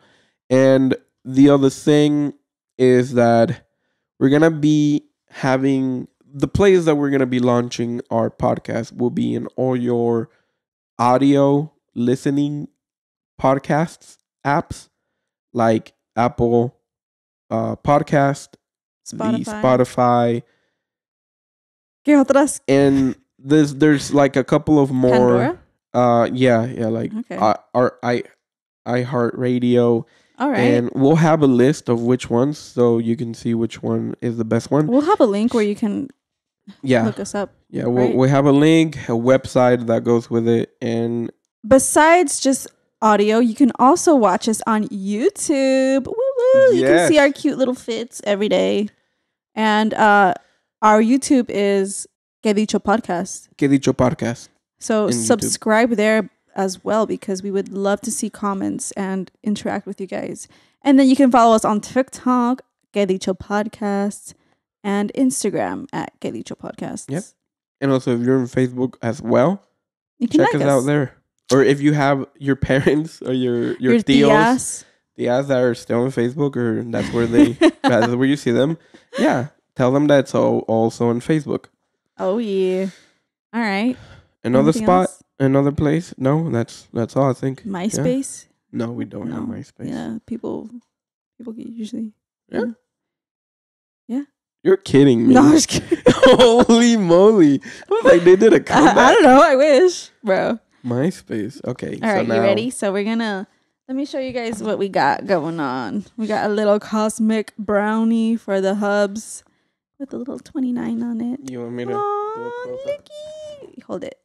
And the other thing is that we're gonna be having the place that we're going to be launching our podcast will be in all your audio listening podcasts apps like Apple Podcast, Spotify. ¿Qué otras? And there's like a couple of more. Pandora? Like our iHeartRadio. All right. And we'll have a list of which ones so you can see which one is the best one. We'll have a link where you can look us up. Yeah, we'll have a link, a website that goes with it. And besides just audio, you can also watch us on YouTube. Woo-woo. You can see our cute little fits every day. And our YouTube is KEDICHO Podcast. KEDICHO Podcast. So subscribe there as well because we would love to see comments and interact with you guys. And then you can follow us on TikTok, KEDICHO Podcast, and Instagram at KEDICHO Podcast. Yep. And also, if you're on Facebook as well, you can check us out there. Or if you have your parents or your tios that are still on Facebook, or that's where that's where you see them. Yeah, tell them that's also on Facebook. Oh yeah. All right. Another spot, another place. No, that's all I think. MySpace. Yeah? No, we don't have MySpace. Yeah, people usually. Yeah. Yeah. You're kidding me. No, I'm just kidding. Holy moly. Like they did a comeback. I don't know. I wish, bro. MySpace. Okay. All right, you ready? So we're going to... Let me show you guys what we got going on. We got a little cosmic brownie for the hubs with a little 29 on it. You want me to do a close-up? Hold it.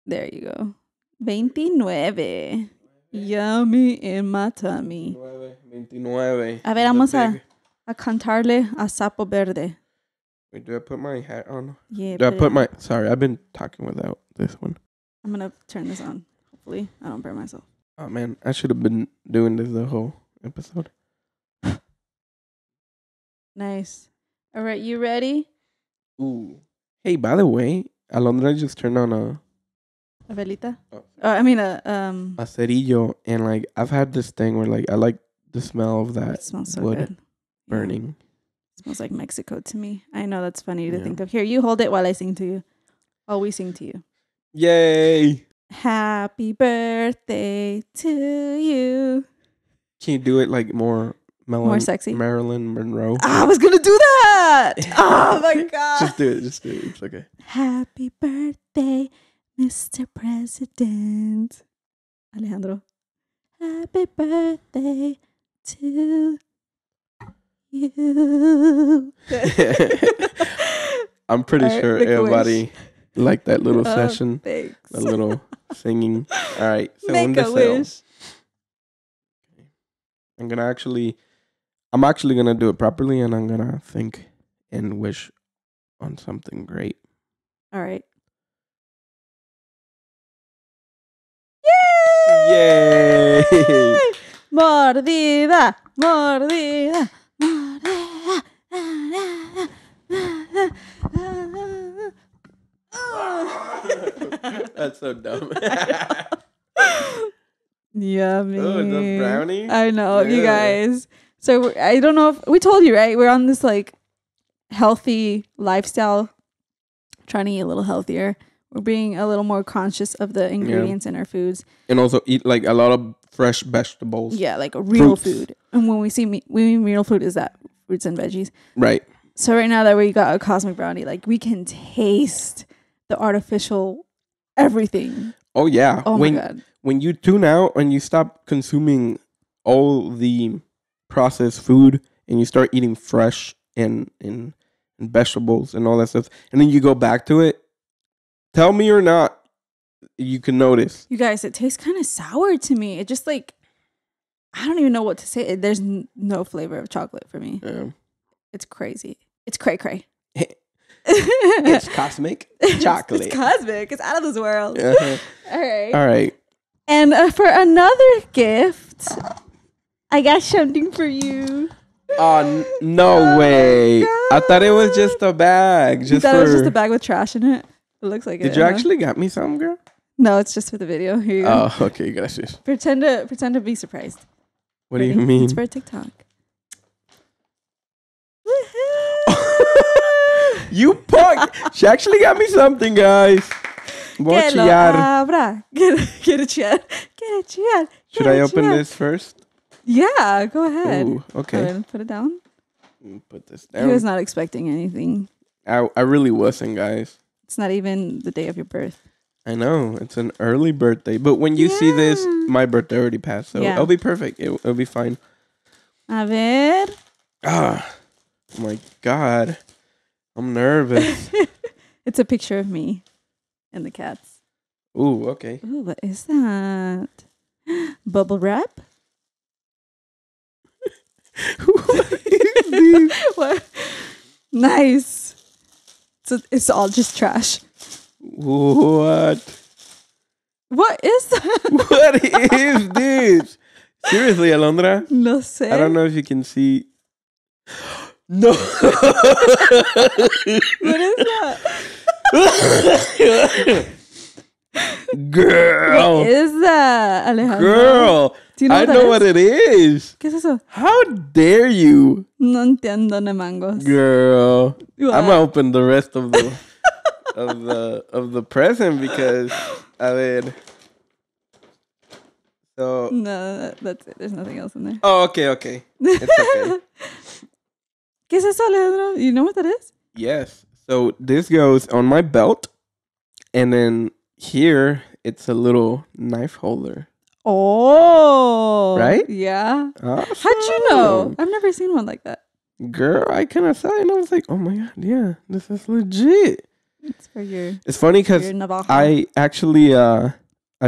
There you go. 29. Yummy in my tummy. 29. A ver, vamos a cantarle a Sapo Verde. Wait, do I put my hat on? Yeah. Do I put my... Sorry, I've been talking without this one. I'm going to turn this on. Hopefully, I don't burn myself. Oh, man. I should have been doing this the whole episode. Nice. All right, you ready? Ooh. Hey, by the way, Alondra just turned on a velita? I mean a cerillo, and like I've had this thing where like I like the smell of that. It smells so wood good. Burning. It smells like Mexico to me. I know that's funny to think of. Here, you hold it while I sing to you. While we sing to you. Yay! Happy birthday to you. Can you do it like more sexy? Marilyn Monroe. I was gonna do that. Oh my god! Just do it. It's okay. Happy birthday, Mr. President. Alejandro. Happy birthday to you. I'm pretty sure everybody liked that little session. Thanks. That little singing. All right. So make a wish. I'm actually gonna do it properly, and I'm gonna think and wish on something great. All right. Yay! Yay! Mordida, mordida, mordida. so dumb. Yummy. Oh, the brownie? I know, Yeah. you guys. So I don't know if we told you, right? We're on this like healthy lifestyle, trying to eat a little healthier. We're being a little more conscious of the ingredients in our foods. And also eat like a lot of fresh vegetables. Yeah, like real Fruits. food. And when we mean real food, is that fruits and veggies. Right. So right now that we got a cosmic brownie, like we can taste the artificial everything. Oh, yeah. Oh, my God. When you tune out and you stop consuming all the processed food and you start eating fresh and vegetables and all that stuff, and then you go back to it, tell me or not, you can notice. You guys, it tastes kind of sour to me. It just like, I don't even know what to say. There's no flavor of chocolate for me. Yeah. It's crazy. It's cray-cray. It's cosmic chocolate. It's cosmic. It's out of this world. Uh-huh. All right. All right. And for another gift, I got something for you. Oh, no way. I thought it was just a bag. You thought it was just a bag with trash in it? It looks like it. Did you actually got me some, girl? No, it's just for the video. Here you go. Oh, okay. Gracias. Pretend to be surprised. What do you mean? It's for TikTok. You punk. She actually got me something, guys. Que lo abra. Get a chair. Should I open this first? Yeah, go ahead. Ooh, okay. Right, put it down. Put this He down. was not expecting anything. I really wasn't, guys. It's not even the day of your birth. I know. It's an early birthday. But when you see this, my birthday already passed. So it'll be perfect. It'll be fine. A ver. Oh my God. I'm nervous. It's a picture of me and the cats. Ooh, okay. Ooh, what is that? Bubble wrap? What is this? What? Nice. So it's all just trash. What? What is that? What is this? Seriously, Alondra? No sé. I don't know if you can see. No. What is that? Girl. What is that, Alejandro? Girl. Do you know I what that know is? what it is. ¿Qué es eso? How dare you? No entiendo de mangos. Girl. What? I'm gonna open the rest of the of the present because I mean so No, that's it. There's nothing else in there. oh okay. It's okay. ¿Qué es eso, Alejandro? You know what that is? Yes. So this goes on my belt and then here it's a little knife holder. Oh. Right? Yeah. Awesome. How'd you know? I've never seen one like that. Girl, I kind of saw it and I was like, oh my God, yeah, this is legit. It's for your... It's funny because I actually, I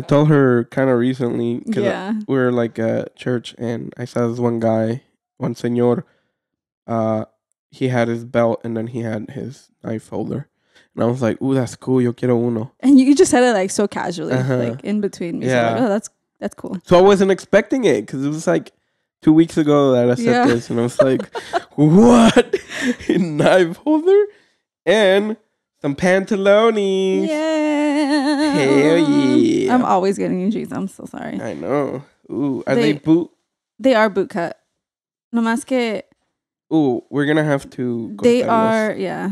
told her kind of recently because we were like at church and I saw this one guy, one señor, he had his belt and then he had his knife holder. And I was like, ooh, that's cool, yo quiero uno. And you just said it like so casually, like in between me. Yeah. So like, oh, that's cool. So I wasn't expecting it because it was like 2 weeks ago that I said this and I was like, what? A knife holder? And some pantalones. Yeah. Hell yeah. I'm always getting you jeans. I'm so sorry. I know. Ooh, are they boot? They are boot cut. No más que... Ooh, we're going to have to... They are, yeah.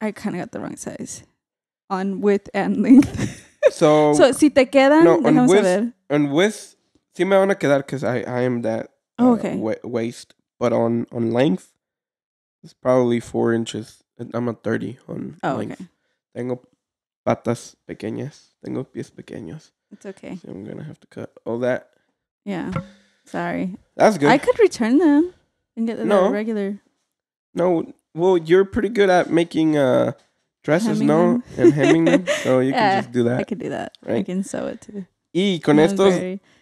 I kind of got the wrong size. On width and length. So si te quedan, déjame saber. On width, sí me van a quedar because I am that waist. But on length, it's probably 4 inches. I'm a 30 on length. Okay. Tengo patas pequeñas. Tengo pies pequeños. It's okay. So I'm going to have to cut all that. Yeah. Sorry. That's good. I could return them and get the regular. No. Well, you're pretty good at making dresses, no? And hemming them. So you can just do that. I could do that. Right? I can sew it too. Y con estos...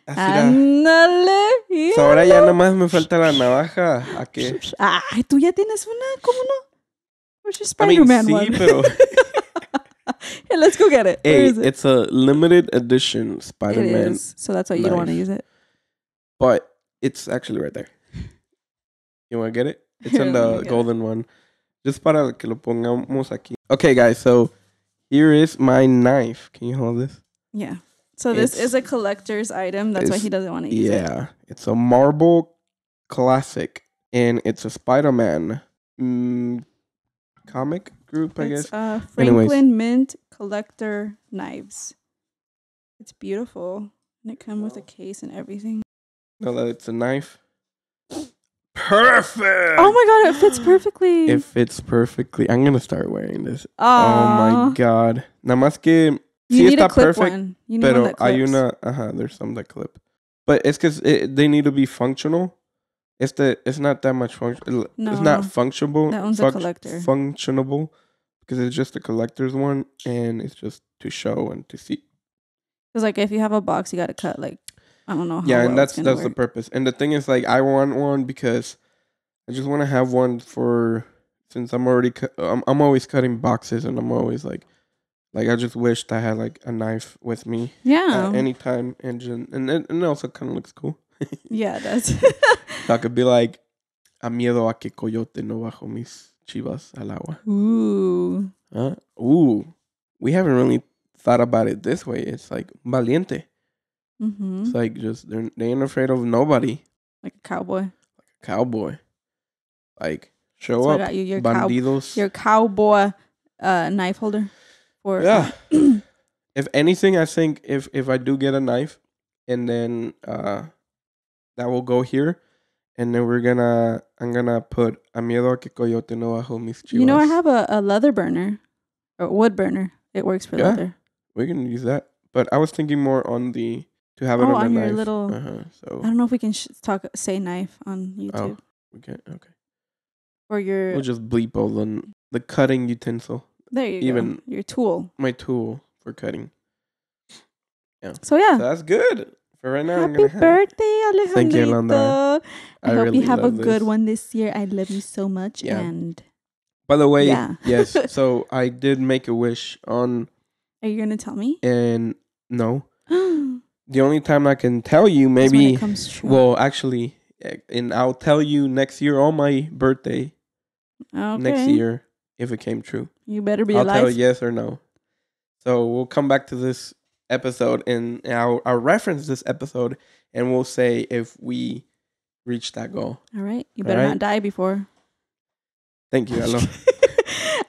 Ándale. So ahora ya nomás me falta la navaja. ¿A qué? Ay, tú ya tienes una. ¿Cómo no? Where's your Spider-Man one? Sí, pero... Hey, let's go get it. Hey, it's a limited edition Spider-Man. It is. So that's why you don't want to use it. But it's actually right there. You want to get it? It's in the golden one. Just para que lo pongamos aquí. Okay, guys. So here is my knife. Can you hold this? Yeah. So this is a collector's item. That's why he doesn't want to use it. Yeah. It's a marble classic. And it's a Spider-Man comic group, I guess. Franklin Mint Collector Knives. It's beautiful. And it comes with a case and everything. No, that it's a knife. Perfect! Oh my god, it fits perfectly. It fits perfectly. I'm going to start wearing this. Oh my god. Nada más que... You need a clip one. You need pero one that clips. Hay una... there's some that clip. But it's because they need to be functional. It's not that much function. No, it's not functionable. That one's a collector. Functionable. Because it's just a collector's one. And it's just to show and to see. Because like if you have a box, you got to cut like... I don't know how and that's the purpose. And the thing is, like, I want one because I just want to have one for, since I'm already I'm always cutting boxes, and I'm always like I just wished I had like a knife with me. Yeah. At any time, and it also kind of looks cool. Yeah, it does. So I could be like, a miedo a que Coyote no bajo mis Chivas Al Agua. Ooh. Ooh. We haven't really thought about it this way. It's like valiente. Mm-hmm. It's like just they ain't afraid of nobody. Like a cowboy. Like show up. Your bandidos. Your cowboy knife holder. If anything, I think if I do get a knife, and then that will go here, and then I'm gonna put a miedo a que Coyote no bajo mis Chivas. You know, I have a leather burner or wood burner. It works for leather. We can use that, but I was thinking more on the. To have it on your knife. little. So I don't know if we can say knife on YouTube. Oh, we can. Okay. Or your. We'll just bleep all the cutting utensil. There you go. Your tool. My tool for cutting. Yeah. So yeah. So that's good for right now. Happy birthday, Alejandro. Thank you, Alondra. I hope you have a good one this year. I love you so much. Yeah. And. By the way, yes. So I did make a wish on. Are you gonna tell me? And no. The only time I can tell you, maybe, when it comes true. Well, actually, and I'll tell you next year on my birthday. Okay. Next year, if it came true. You better be alive. I'll tell yes or no. So we'll come back to this episode, and I'll reference this episode, and we'll say if we reach that goal. All right. You better not die before. Thank you, Alo.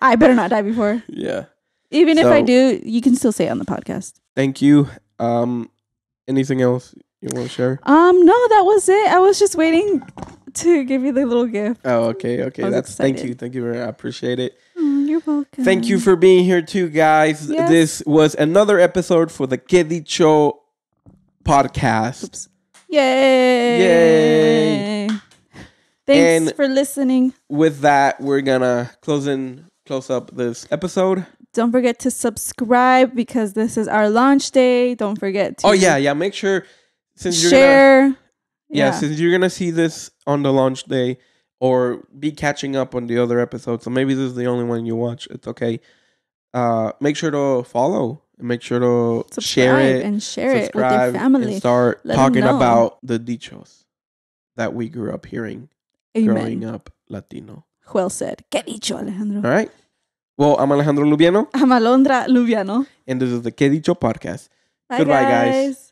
I better not die before. Yeah. Even if I do, you can still say it on the podcast. Thank you. Anything else you want to share? No, that was it. I was just waiting to give you the little gift. Oh, okay. That's excited. Thank you very much. I appreciate it. You're welcome. Thank you for being here too, guys. Yes. This was another episode for the KEDICHO Podcast. Oops. Yay! Thanks for listening. With that, we're gonna close up this episode. Don't forget to subscribe because this is our launch day. Don't forget to... Oh, yeah. Make sure... Since share. Since you're going to see this on the launch day or be catching up on the other episodes, so maybe this is the only one you watch. It's okay. Make sure to follow and make sure to share it with your family. And start talking about the dichos that we grew up hearing. Amen. Growing up Latino. Well said. ¿Qué dicho, Alejandro? All right. Well, I'm Alejandro Lubiano. I'm Alondra Lubiano. And this is the KEDICHO Podcast. Bye, Goodbye, guys.